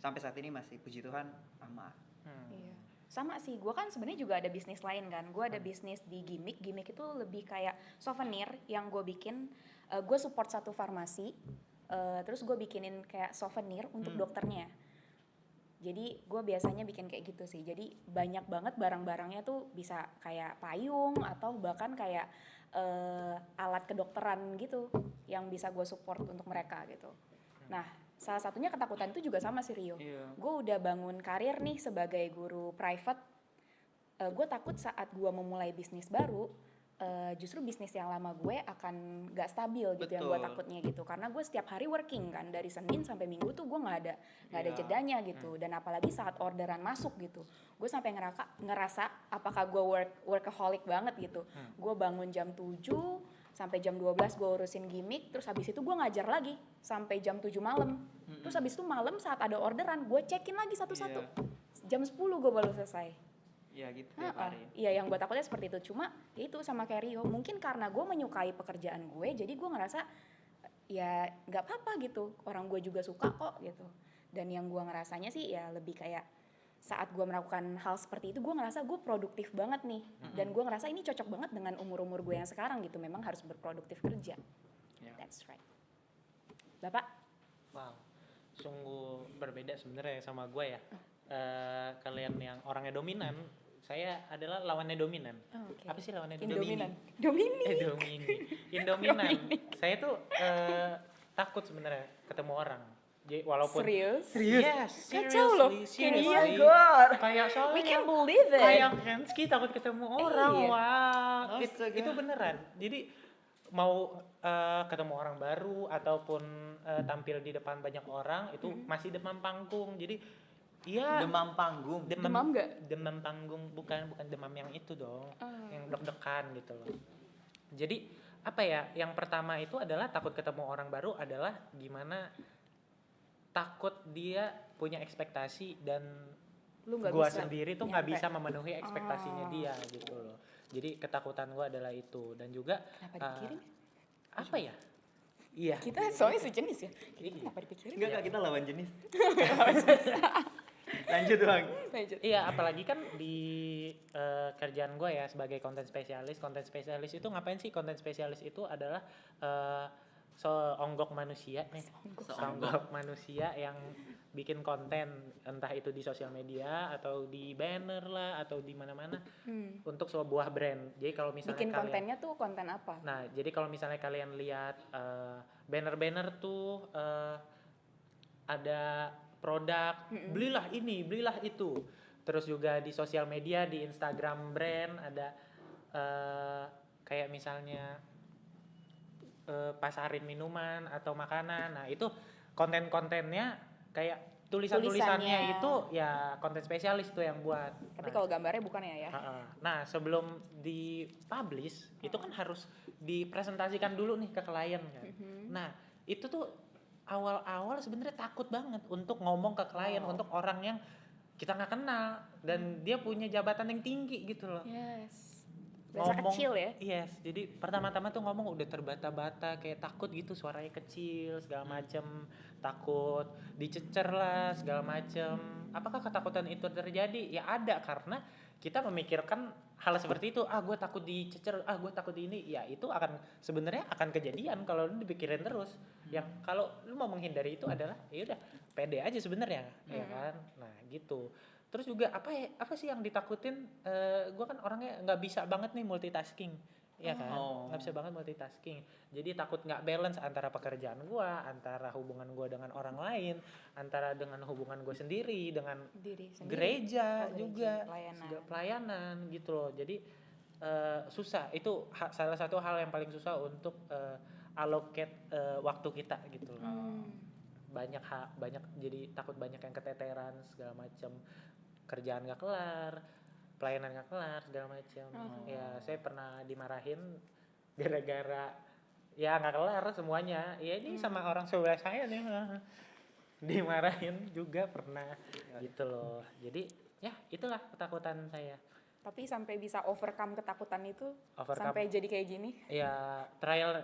Speaker 6: sampai saat ini masih puji Tuhan aman.
Speaker 4: Iya. Sama sih, gue kan sebenarnya juga ada bisnis lain kan. Gue ada bisnis di Gimmick. Gimmick itu lebih kayak souvenir yang gue bikin. Gue support satu farmasi, terus gue bikinin kayak souvenir untuk dokternya. Jadi gue biasanya bikin kayak gitu sih. Jadi banyak banget barang-barangnya tuh bisa kayak payung atau bahkan kayak alat kedokteran gitu yang bisa gue support untuk mereka gitu. Nah, salah satunya ketakutan itu juga sama sih Rio. Gue udah bangun karir nih sebagai guru private. Gue takut saat gue memulai bisnis baru, justru bisnis yang lama gue akan gak stabil gitu. Betul. Yang gue takutnya gitu. Karena gue setiap hari working kan, dari Senin sampai Minggu tuh gue gak ada jedanya gitu. Dan apalagi saat orderan masuk gitu, gue sampai ngerasa apakah gue workaholic banget gitu. Gue bangun jam 7 sampai jam 12 gue urusin Gimmick, terus habis itu gue ngajar lagi sampai jam 7 malam. Terus habis itu malam saat ada orderan gue cekin lagi satu-satu. Jam 10 gue baru selesai.
Speaker 6: Iya gitu tiap hari.
Speaker 4: Iya, yang gue takutnya seperti itu. Cuma ya itu sama kayak Rio, mungkin karena gue menyukai pekerjaan gue, jadi gue ngerasa ya nggak apa-apa gitu, orang gue juga suka kok gitu. Dan yang gue ngerasanya sih ya lebih kayak saat gue melakukan hal seperti itu gue ngerasa gue produktif banget nih, dan gue ngerasa ini cocok banget dengan umur gue yang sekarang gitu, memang harus berproduktif kerja. That's right. Bapak?
Speaker 5: Wow, sungguh berbeda sebenarnya sama gue ya. Kalian yang orangnya dominan, saya adalah lawannya dominan.
Speaker 4: Okay.
Speaker 5: Apa sih lawannya
Speaker 4: Indominan.
Speaker 5: Indominan. Saya tuh takut sebenarnya ketemu orang. Jadi walaupun
Speaker 4: Serius?
Speaker 5: Yes,
Speaker 4: Kacau loh.
Speaker 5: seriously. Kayak soalnya
Speaker 4: We can believe it.
Speaker 5: kayak Kenski takut ketemu orang.
Speaker 4: Iya.
Speaker 5: Wah,
Speaker 6: Astaga.
Speaker 5: itu beneran. Jadi mau ketemu orang baru ataupun tampil di depan banyak orang itu masih demam panggung. Jadi iya,
Speaker 6: Demam panggung.
Speaker 4: Demam nggak?
Speaker 5: demam panggung, bukan demam yang itu dong, yang deg-degan gitu loh. Jadi apa ya, yang pertama itu adalah takut ketemu orang baru adalah gimana takut dia punya ekspektasi dan
Speaker 4: Lu nggak
Speaker 5: gua
Speaker 4: bisa
Speaker 5: sendiri tuh nggak
Speaker 4: nyampe.
Speaker 5: bisa memenuhi ekspektasinya dia gitu loh. Jadi ketakutan gua adalah itu, dan juga
Speaker 4: Kenapa dipikirin?
Speaker 5: apa ya? Iya.
Speaker 4: Kita soalnya sejenis ya.
Speaker 5: Iya.
Speaker 4: Kenapa dipikirin?
Speaker 6: Enggak, Kak, kita lawan jenis. Lanjut Bang.
Speaker 4: Lanjut.
Speaker 5: Iya, apalagi kan di kerjaan gue ya sebagai konten spesialis. Konten spesialis itu ngapain sih? Konten spesialis itu adalah seonggok manusia nih. Seonggok manusia yang bikin konten, entah itu di sosial media atau di banner lah atau di mana-mana untuk sebuah brand. Jadi kalau misalnya
Speaker 4: Bikin
Speaker 5: kalian,
Speaker 4: kontennya tuh konten apa?
Speaker 5: nah, jadi kalau misalnya kalian lihat banner-banner tuh ada produk, belilah ini, belilah itu. Terus juga di sosial media, di Instagram brand ada kayak misalnya pasarin minuman atau makanan. Nah, itu konten-kontennya kayak tulisannya
Speaker 4: Tulisannya.
Speaker 5: itu ya konten spesialis tuh yang buat.
Speaker 4: Tapi
Speaker 5: Nah,
Speaker 4: kalau gambarnya bukan ya.
Speaker 5: Nah, sebelum dipublish itu kan harus dipresentasikan dulu nih ke klien kan. Nah, itu tuh awal-awal sebenarnya takut banget untuk ngomong ke klien, untuk orang yang kita nggak kenal dan dia punya jabatan yang tinggi gitu loh.
Speaker 4: Yes. Berasa kecil ya.
Speaker 5: Yes, jadi pertama-tama tuh ngomong udah terbata-bata, kayak takut gitu, suaranya kecil segala macem, takut dicecer lah segala macem. Apakah ketakutan itu terjadi? Ya ada, karena kita memikirkan hal seperti itu. Gue takut dicecer, gue takut ini. Ya itu akan sebenarnya akan kejadian kalau lu dipikirin terus. Yang kalau lu mau menghindari itu adalah ya udah pede aja sebenarnya, ya kan. Nah gitu. Terus juga apa sih yang ditakutin? Gue kan orangnya nggak bisa banget nih multitasking, ya kan? Nggak bisa banget multitasking. Jadi takut nggak balance antara pekerjaan gue, antara hubungan gue dengan orang lain, antara dengan hubungan gue sendiri, dengan
Speaker 4: Diri sendiri.
Speaker 5: gereja
Speaker 4: Oh,
Speaker 5: juga,
Speaker 4: pelayanan.
Speaker 5: pelayanan gitu loh. Jadi susah. Itu salah satu hal yang paling susah untuk allocate waktu kita gitu loh. Banyak jadi takut banyak yang keteteran segala macam, kerjaan gak kelar, pelayanan gak kelar segala macam. Ya saya pernah dimarahin gara-gara ya gak kelar semuanya. Ya ini sama orang sebelah saya nih dimarahin juga pernah gitu loh. Jadi ya itulah ketakutan saya.
Speaker 4: Tapi sampai bisa overcome ketakutan itu,
Speaker 5: Overcome.
Speaker 4: sampai jadi kayak gini.
Speaker 5: Ya trial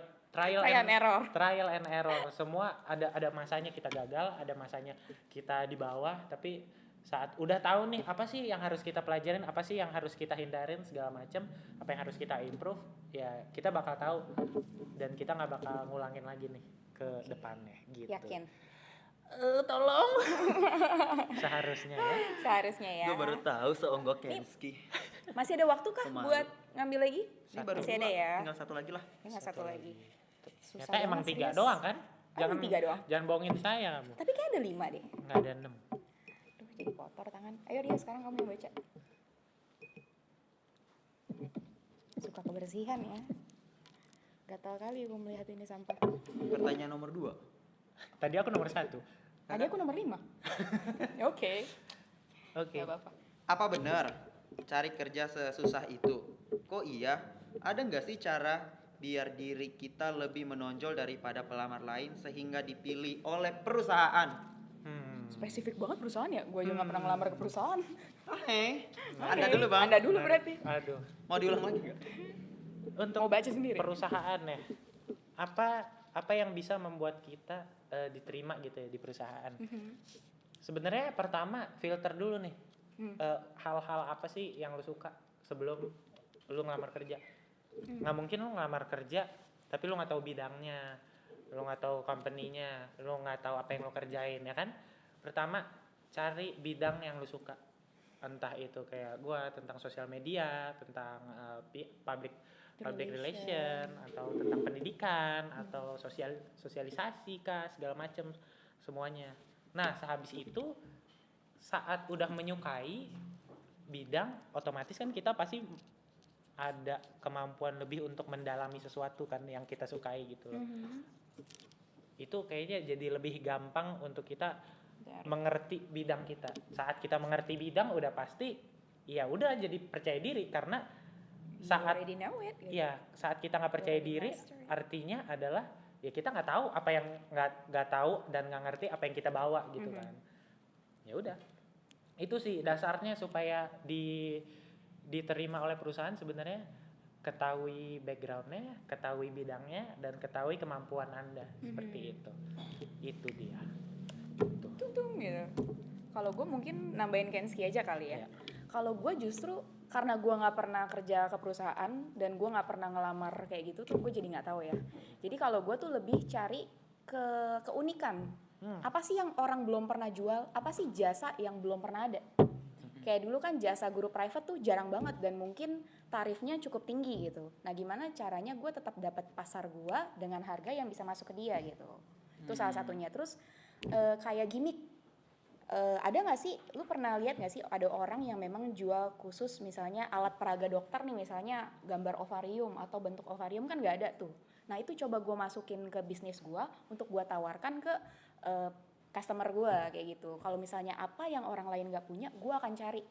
Speaker 4: and error.
Speaker 5: Trial and error. Semua ada masanya kita gagal, ada masanya kita di bawah, tapi saat udah tahu nih apa sih yang harus kita pelajarin, apa sih yang harus kita hindarin segala macam, apa yang harus kita improve, ya kita bakal tahu dan kita nggak bakal ngulangin lagi nih ke depannya gitu.
Speaker 4: Yakin?
Speaker 5: Tolong. Seharusnya ya.
Speaker 4: Seharusnya ya.
Speaker 6: Gue baru tahu seonggok Kenski.
Speaker 4: Masih ada waktu kah
Speaker 6: Pemalu.
Speaker 4: buat ngambil lagi?
Speaker 6: Ini baru
Speaker 4: Masih ada
Speaker 6: dua,
Speaker 4: ya.
Speaker 6: tinggal satu lagi lah.
Speaker 4: Tinggal satu lagi. Susah
Speaker 5: Ternyata emang
Speaker 4: banget,
Speaker 5: 3
Speaker 4: serius.
Speaker 5: doang kan?
Speaker 4: Emang 3 doang?
Speaker 5: Jangan bohongin saya kamu.
Speaker 4: Tapi kayak ada 5 deh.
Speaker 5: Nggak ada 6.
Speaker 4: Aduh, jadi kotor tangan. Ayo Ria, sekarang kamu yang baca. Suka kebersihan ya. Gatal kali gue melihat ini sampah.
Speaker 6: Pertanyaan nomor 2.
Speaker 5: Tadi aku nomor 1.
Speaker 4: Tadi aku nomor 5. Oke.
Speaker 5: Oke.
Speaker 4: Gak apa-apa.
Speaker 6: Apa benar cari kerja sesusah itu? Kok iya? Ada nggak sih cara biar diri kita lebih menonjol daripada pelamar lain sehingga dipilih oleh perusahaan?
Speaker 4: Spesifik banget perusahaan ya? Gue aja gak pernah ngelamar ke perusahaan.
Speaker 6: Anda dulu Bang.
Speaker 4: Anda dulu berarti.
Speaker 5: Aduh.
Speaker 6: Mau diulang lagi nggak?
Speaker 5: Untuk
Speaker 4: Mau baca sendiri?
Speaker 5: perusahaan ya. Apa yang bisa membuat kita diterima gitu ya di perusahaan? Sebenarnya pertama filter dulu nih. hal-hal apa sih yang lu suka sebelum lu ngelamar kerja. Nggak mungkin lu ngelamar kerja tapi lu nggak tahu bidangnya, lu nggak tahu company-nya, lu nggak tahu apa yang lu kerjain, ya kan. Pertama, cari bidang yang lu suka, entah itu kayak gua tentang sosial media, tentang public relation, atau tentang pendidikan, atau sosialisasi kah, segala macem semuanya. Nah, sehabis itu saat udah menyukai bidang, otomatis kan kita pasti ada kemampuan lebih untuk mendalami sesuatu kan yang kita sukai gitu loh. Itu kayaknya jadi lebih gampang untuk kita mengerti bidang kita. Saat kita mengerti bidang udah pasti ya udah jadi percaya diri, karena saat
Speaker 4: already know it, gitu.
Speaker 5: ya saat kita nggak percaya diri artinya adalah ya kita nggak tahu apa yang nggak tahu dan nggak ngerti apa yang kita bawa gitu kan. Ya udah, itu sih dasarnya supaya diterima oleh perusahaan sebenarnya. Ketahui backgroundnya, ketahui bidangnya, dan ketahui kemampuan Anda. Seperti itu dia.
Speaker 4: Tung gitu. Kalau gue mungkin nambahin Kenski aja kali ya. Kalau gue justru karena gue nggak pernah kerja ke perusahaan dan gue nggak pernah ngelamar kayak gitu tuh, gue jadi nggak tahu ya. Jadi kalau gue tuh lebih cari keunikan. Apa sih yang orang belum pernah jual? Apa sih jasa yang belum pernah ada? Kayak dulu kan jasa guru private tuh jarang banget dan mungkin tarifnya cukup tinggi gitu. Nah, gimana caranya gue tetap dapat pasar gue dengan harga yang bisa masuk ke dia gitu. Itu salah satunya. Terus kayak gimmick. Ada nggak sih, lu pernah lihat nggak sih ada orang yang memang jual khusus misalnya alat peraga dokter nih, misalnya gambar ovarium atau bentuk ovarium kan nggak ada tuh. Nah, itu coba gue masukin ke bisnis gue untuk gue tawarkan ke customer gue kayak gitu. Kalau misalnya apa yang orang lain nggak punya, gue akan cari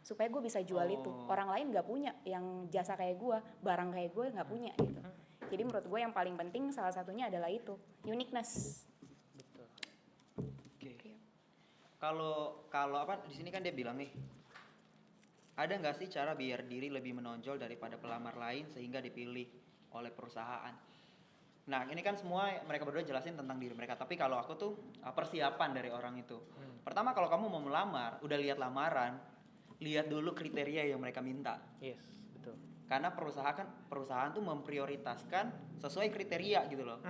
Speaker 4: supaya gue bisa jual itu. Orang lain nggak punya yang jasa kayak gue, barang kayak gue nggak punya gitu. Jadi menurut gue yang paling penting salah satunya adalah itu, uniqueness.
Speaker 5: Betul.
Speaker 6: Oke. Kalau apa di sini kan dia bilang nih, ada nggak sih cara biar diri lebih menonjol daripada pelamar lain sehingga dipilih oleh perusahaan? Nah, ini kan semua mereka berdua jelasin tentang diri mereka. Tapi kalau aku tuh persiapan dari orang itu. Pertama, kalau kamu mau melamar, udah lihat lamaran, lihat dulu kriteria yang mereka minta.
Speaker 5: Yes, betul.
Speaker 6: Karena perusahaan tuh memprioritaskan sesuai kriteria gitu loh.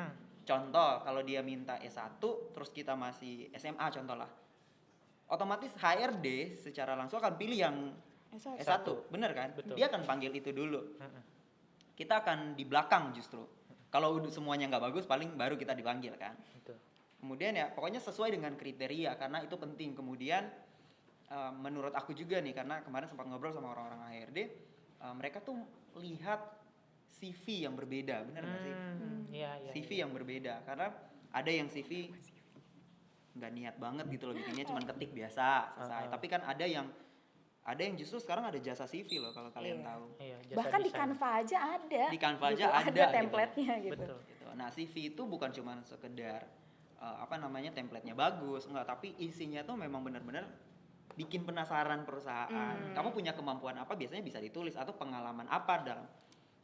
Speaker 6: Contoh, kalau dia minta S1, terus kita masih SMA contoh lah. Otomatis HRD secara langsung akan pilih yang S1. Bener kan?
Speaker 5: Betul.
Speaker 6: Dia akan panggil itu dulu. Kita akan di belakang justru. Kalau udah semuanya nggak bagus, paling baru kita dipanggil kan.
Speaker 5: Betul.
Speaker 6: Kemudian ya pokoknya sesuai dengan kriteria karena itu penting. Kemudian menurut aku juga nih, karena kemarin sempat ngobrol sama orang-orang HRD, mereka tuh lihat CV yang berbeda, benar nggak sih?
Speaker 5: Iya.
Speaker 6: CV yang berbeda, karena ada yang CV nggak niat banget gitu loh, bikinnya cuma ketik biasa selesai. Tapi kan ada yang justru sekarang ada jasa CV loh kalau kalian tahu.
Speaker 5: Iya, jasa
Speaker 4: Bahkan di
Speaker 5: desain.
Speaker 4: Canva aja ada.
Speaker 6: Di Canva
Speaker 4: gitu,
Speaker 6: aja ada
Speaker 4: template-nya gitu.
Speaker 5: Betul.
Speaker 6: Nah, CV itu bukan cuma sekedar template-nya bagus, enggak, tapi isinya tuh memang benar-benar bikin penasaran perusahaan. Kamu punya kemampuan apa, biasanya bisa ditulis, atau pengalaman apa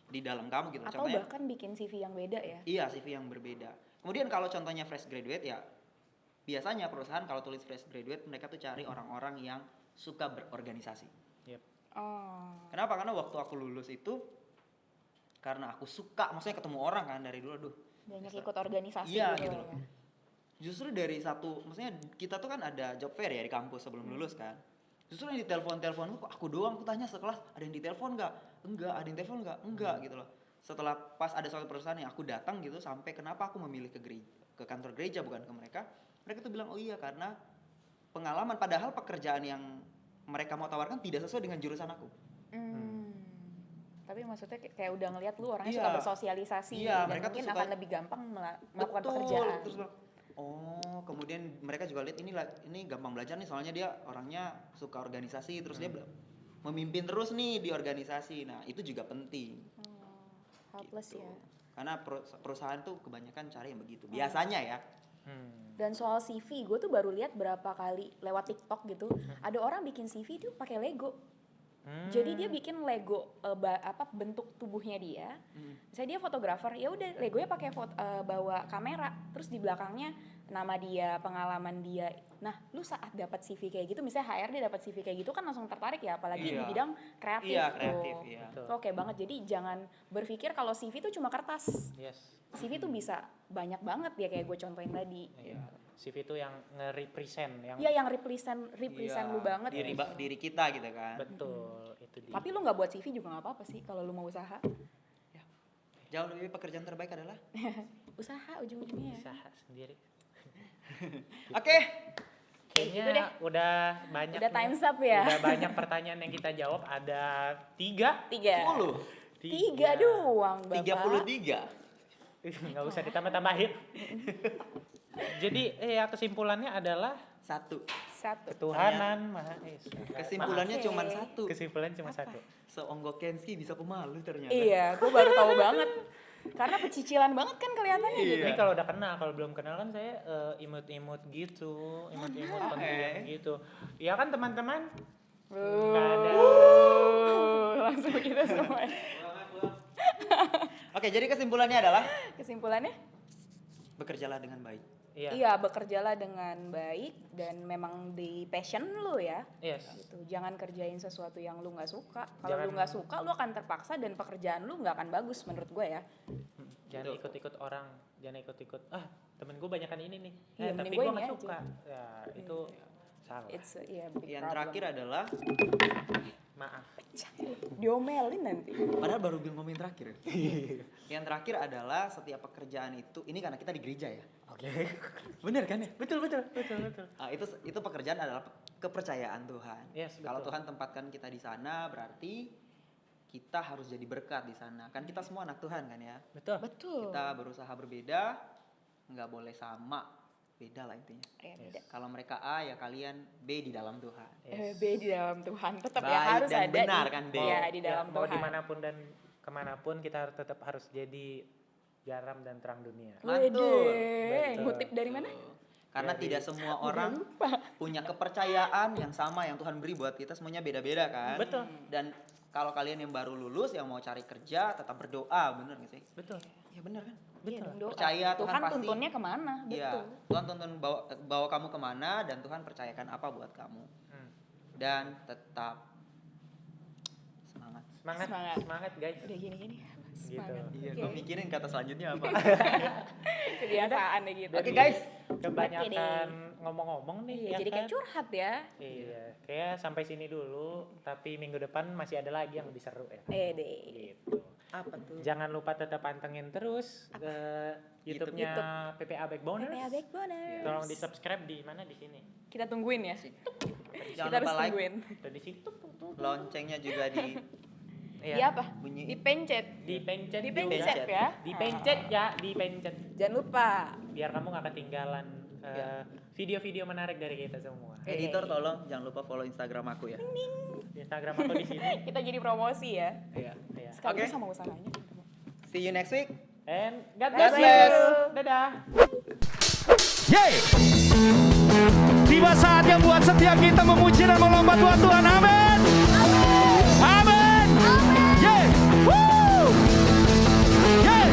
Speaker 6: di dalam kamu gitu.
Speaker 4: Atau
Speaker 6: Contohnya,
Speaker 4: bahkan bikin CV yang beda ya.
Speaker 6: iya, CV yang berbeda. Kemudian kalau contohnya fresh graduate ya, biasanya perusahaan kalau tulis fresh graduate mereka tuh cari orang-orang yang suka berorganisasi.
Speaker 4: Oh.
Speaker 6: Kenapa? Karena waktu aku lulus itu, karena aku suka, maksudnya ketemu orang kan dari dulu,
Speaker 4: Banyak ikut organisasi
Speaker 6: iya
Speaker 4: gitu
Speaker 6: gitu
Speaker 4: loh
Speaker 6: loh.
Speaker 4: ya.
Speaker 6: Justru dari maksudnya kita tuh kan ada job fair ya di kampus sebelum lulus kan. Justru yang ditelepon aku doang, aku tanya sekelas, ada yang ditelepon nggak? Enggak. Ada yang telepon nggak? Enggak gitu loh. Setelah pas ada suatu perusahaan yang aku datang gitu, sampai kenapa aku memilih ke kantor gereja bukan ke mereka tuh bilang, oh iya karena pengalaman, padahal pekerjaan yang mereka mau tawarkan tidak sesuai dengan jurusan aku.
Speaker 4: Tapi maksudnya kayak udah ngeliat lu orangnya
Speaker 6: Iya.
Speaker 4: suka bersosialisasi
Speaker 6: Iya,
Speaker 4: dan
Speaker 6: mereka tuh
Speaker 4: mungkin
Speaker 6: suka-
Speaker 4: akan lebih gampang melakukan
Speaker 6: Betul.
Speaker 4: pekerjaan.
Speaker 6: Terus bilang, oh kemudian mereka juga lihat ini gampang belajar nih, soalnya dia orangnya suka organisasi, terus dia memimpin terus nih di organisasi. Nah itu juga penting.
Speaker 4: Helpless
Speaker 6: Gitu.
Speaker 4: ya.
Speaker 6: Karena perusahaan tuh kebanyakan cari yang begitu. Biasanya ya.
Speaker 4: Dan soal CV, gue tuh baru lihat berapa kali lewat TikTok gitu, ada orang bikin CV tuh pakai Lego. Jadi dia bikin Lego bentuk tubuhnya dia. Misalnya dia fotografer, ya udah Legonya pakai bawa kamera, terus di belakangnya nama dia, pengalaman dia. Nah, lu saat dapat CV kayak gitu, misalnya HRD dapat CV kayak gitu kan langsung tertarik ya, apalagi di bidang kreatif
Speaker 6: Iya,
Speaker 4: tuh.
Speaker 6: kreatif, iya.
Speaker 5: Betul.
Speaker 4: Itu oke banget. Jadi jangan berpikir kalau CV itu cuma kertas.
Speaker 5: Yes.
Speaker 4: CV tuh bisa banyak banget ya kayak gue contohin tadi.
Speaker 5: Iya. CV itu yang nge-represent yang
Speaker 4: Iya, yang represent lu banget.
Speaker 6: Diri kita gitu kan.
Speaker 5: betul itu dia.
Speaker 4: Tapi lu nggak buat CV juga nggak apa-apa sih kalau lu mau usaha.
Speaker 6: Jauh lebih pekerjaan terbaik adalah
Speaker 4: Usaha ujung-ujungnya.
Speaker 5: usaha sendiri.
Speaker 6: Oke.
Speaker 5: Kayaknya
Speaker 4: gitu deh.
Speaker 5: udah banyak.
Speaker 4: Udah
Speaker 5: nih.
Speaker 4: time's up ya.
Speaker 5: Udah banyak pertanyaan yang kita jawab. Ada 3.
Speaker 4: 3 doang, Bapak.
Speaker 6: 33.
Speaker 5: Nggak usah ditambah-tambahin. Jadi ya kesimpulannya adalah
Speaker 6: 1.
Speaker 4: 1.
Speaker 5: ketuhanan Maha Esa.
Speaker 6: Kesimpulannya
Speaker 4: Oke.
Speaker 6: cuma 1.
Speaker 5: Kesimpulan cuma 1.
Speaker 6: Seonggok Kenski bisa pemalu ternyata.
Speaker 4: Iya, gue baru tahu banget. Karena pecicilan banget kan kelihatannya gitu.
Speaker 5: Ini kalau udah kenal, kalau belum kenal kan saya imut-imut gitu, imut-imut pendiam gitu. Ya kan teman-teman? Nggak ada.
Speaker 4: Langsung kita semua.
Speaker 6: Oke, jadi kesimpulannya adalah
Speaker 4: Kesimpulannya?
Speaker 6: bekerjalah dengan baik.
Speaker 5: Iya.
Speaker 4: Iya, bekerjalah dengan baik dan memang di passion lu ya.
Speaker 5: Yes.
Speaker 4: Gitu. Jangan kerjain sesuatu yang lu nggak suka. Kalau
Speaker 5: Jangan-
Speaker 4: lu nggak suka, lu akan terpaksa dan pekerjaan lu nggak akan bagus menurut gue ya.
Speaker 5: Jangan ikut-ikut orang, jangan ikut-ikut. Temen gue banyakan ini nih.
Speaker 4: Iya,
Speaker 5: Tapi
Speaker 4: mending
Speaker 5: gue
Speaker 4: gue
Speaker 5: nggak
Speaker 4: ini
Speaker 5: suka. Ya itu salah.
Speaker 4: It's big
Speaker 6: Yang
Speaker 4: problem.
Speaker 6: terakhir adalah
Speaker 5: Maaf.
Speaker 4: Diomelin nanti.
Speaker 6: padahal baru bilang ngomongin terakhir. Yang terakhir adalah setiap pekerjaan itu, ini karena kita di gereja ya.
Speaker 5: Oke.
Speaker 6: Bener kan ya?
Speaker 5: Betul.
Speaker 6: Itu pekerjaan adalah kepercayaan Tuhan.
Speaker 5: Yes,
Speaker 6: Kalau
Speaker 5: betul.
Speaker 6: Tuhan tempatkan kita di sana, berarti kita harus jadi berkat di sana. Kan kita semua anak Tuhan kan ya.
Speaker 5: Betul.
Speaker 4: Betul.
Speaker 6: Kita berusaha berbeda, nggak boleh sama, beda lah intinya.
Speaker 4: Ya, beda.
Speaker 6: Kalau mereka A ya kalian B di dalam Tuhan.
Speaker 4: B di dalam Tuhan. Tetap ya
Speaker 6: Baik
Speaker 4: harus
Speaker 6: dan
Speaker 4: ada
Speaker 6: benar kan, B?
Speaker 4: Ya, di dalam
Speaker 5: Mau
Speaker 4: Tuhan.
Speaker 5: dimanapun dan kemanapun kita tetap harus jadi garam dan terang dunia.
Speaker 6: Mantul.
Speaker 4: Wede. Ngutip dari mana?
Speaker 6: Karena
Speaker 5: Dari-
Speaker 6: tidak semua orang punya kepercayaan yang sama yang Tuhan beri buat kita, semuanya beda-beda kan.
Speaker 5: Betul.
Speaker 6: Dan kalau kalian yang baru lulus yang mau cari kerja tetap berdoa, bener gak sih?
Speaker 5: Betul.
Speaker 6: Ya bener kan?
Speaker 4: Iya dong, doa.
Speaker 6: Percaya Tuhan
Speaker 4: Tuhan
Speaker 6: pasti-
Speaker 4: tuntunnya kemana?
Speaker 6: Iya.
Speaker 4: Betul.
Speaker 6: Tuhan tuntun bawa kamu kemana dan Tuhan percayakan apa buat kamu. Dan tetap semangat.
Speaker 5: Semangat guys.
Speaker 4: Udah gini-gini.
Speaker 5: Gitu.
Speaker 4: Semangat.
Speaker 6: Iya,
Speaker 4: Oke.
Speaker 6: gue mikirin kata selanjutnya apa.
Speaker 4: Kebiasaan deh gitu.
Speaker 6: Oke guys,
Speaker 5: Kebanyakan ngomong-ngomong nih.
Speaker 4: Iya,
Speaker 5: ya
Speaker 4: jadi kayak
Speaker 5: kan?
Speaker 4: curhat ya.
Speaker 5: Iya, kayak sampai sini dulu. Tapi minggu depan masih ada lagi yang lebih seru ya.
Speaker 4: Deh.
Speaker 5: Gitu.
Speaker 6: apa tuh?
Speaker 5: Jangan lupa tetap pantengin terus YouTube-nya PPA Backboners.
Speaker 4: PPA Backboners.
Speaker 5: Tolong di subscribe di mana di sini.
Speaker 4: Kita tungguin ya.
Speaker 6: Jangan
Speaker 4: Kita harus
Speaker 6: lupa like,
Speaker 4: tungguin.
Speaker 5: Ada di situ.
Speaker 6: loncengnya juga di
Speaker 5: Iya.
Speaker 4: Iya apa?
Speaker 6: bunyi.
Speaker 4: Dipencet.
Speaker 5: Dipencet.
Speaker 4: Dipencet
Speaker 5: juga.
Speaker 4: ya.
Speaker 5: Dipencet ya, dipencet.
Speaker 4: Jangan lupa.
Speaker 5: Biar kamu nggak ketinggalan video-video menarik dari kita semua.
Speaker 6: Editor tolong jangan lupa follow Instagram aku ya.
Speaker 5: Instagram aku di sini.
Speaker 4: Kita jadi promosi ya.
Speaker 5: Iya, iya.
Speaker 4: Sekaligus
Speaker 6: Oke.
Speaker 4: sama usahanya.
Speaker 6: See you next week.
Speaker 5: And God
Speaker 6: God
Speaker 5: bless
Speaker 6: bless.
Speaker 5: you. Dadah.
Speaker 3: Yeay! Tiba saatnya buat setiap kita memuji dan melompat buat Tuhan. Amin. Amin. Yeay! Woo! Yeay!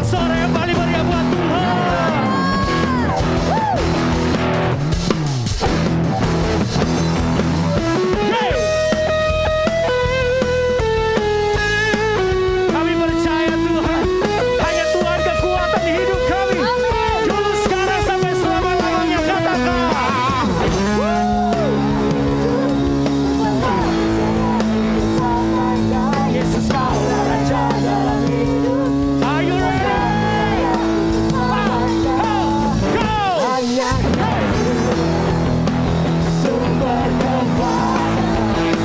Speaker 3: sorak-sorai yang paling meriah buat Tuhan. Hey! Kami percaya Tuhan, hanya Tuhan kekuatan di hidup kami. Dulu, sekarang, sampai selama-lamanya. Katakan. Yesus kaulah Raja dalam hidup. Are you ready? Go! Hanya sumber kekuatan,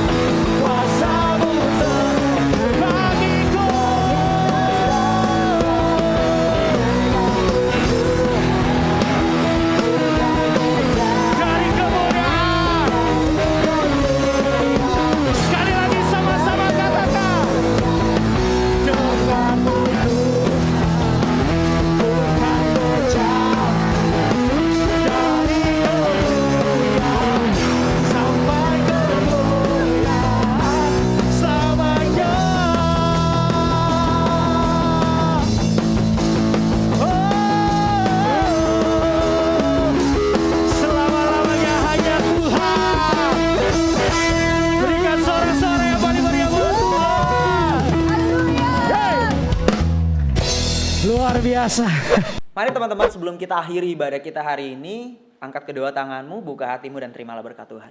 Speaker 3: kuasa-Mu bagiku. Dari kemuliaan. Sekali lagi sama-sama katakan. Denganmu Tuhan berjauh dari kemuliaan sampai kemuliaan selamanya. Selama-lamanya hanya Tuhan. Berikan sorak-sorai yang paling meriah buat Tuhan. Hey! Luar biasa.
Speaker 6: Mari teman-teman, sebelum kita akhiri ibadah kita hari ini, angkat kedua tanganmu, buka hatimu dan terimalah berkat Tuhan.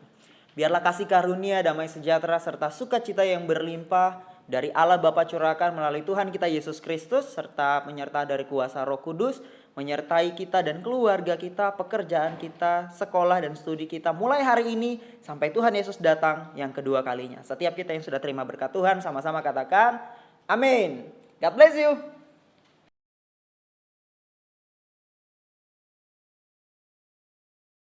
Speaker 6: Biarlah kasih karunia, damai sejahtera serta sukacita yang berlimpah dari Allah Bapa curahkan melalui Tuhan kita Yesus Kristus serta menyertai dari kuasa Roh Kudus menyertai kita dan keluarga kita, pekerjaan kita, sekolah dan studi kita mulai hari ini sampai Tuhan Yesus datang yang kedua kalinya. Setiap kita yang sudah terima berkat Tuhan sama-sama katakan amin. God bless you.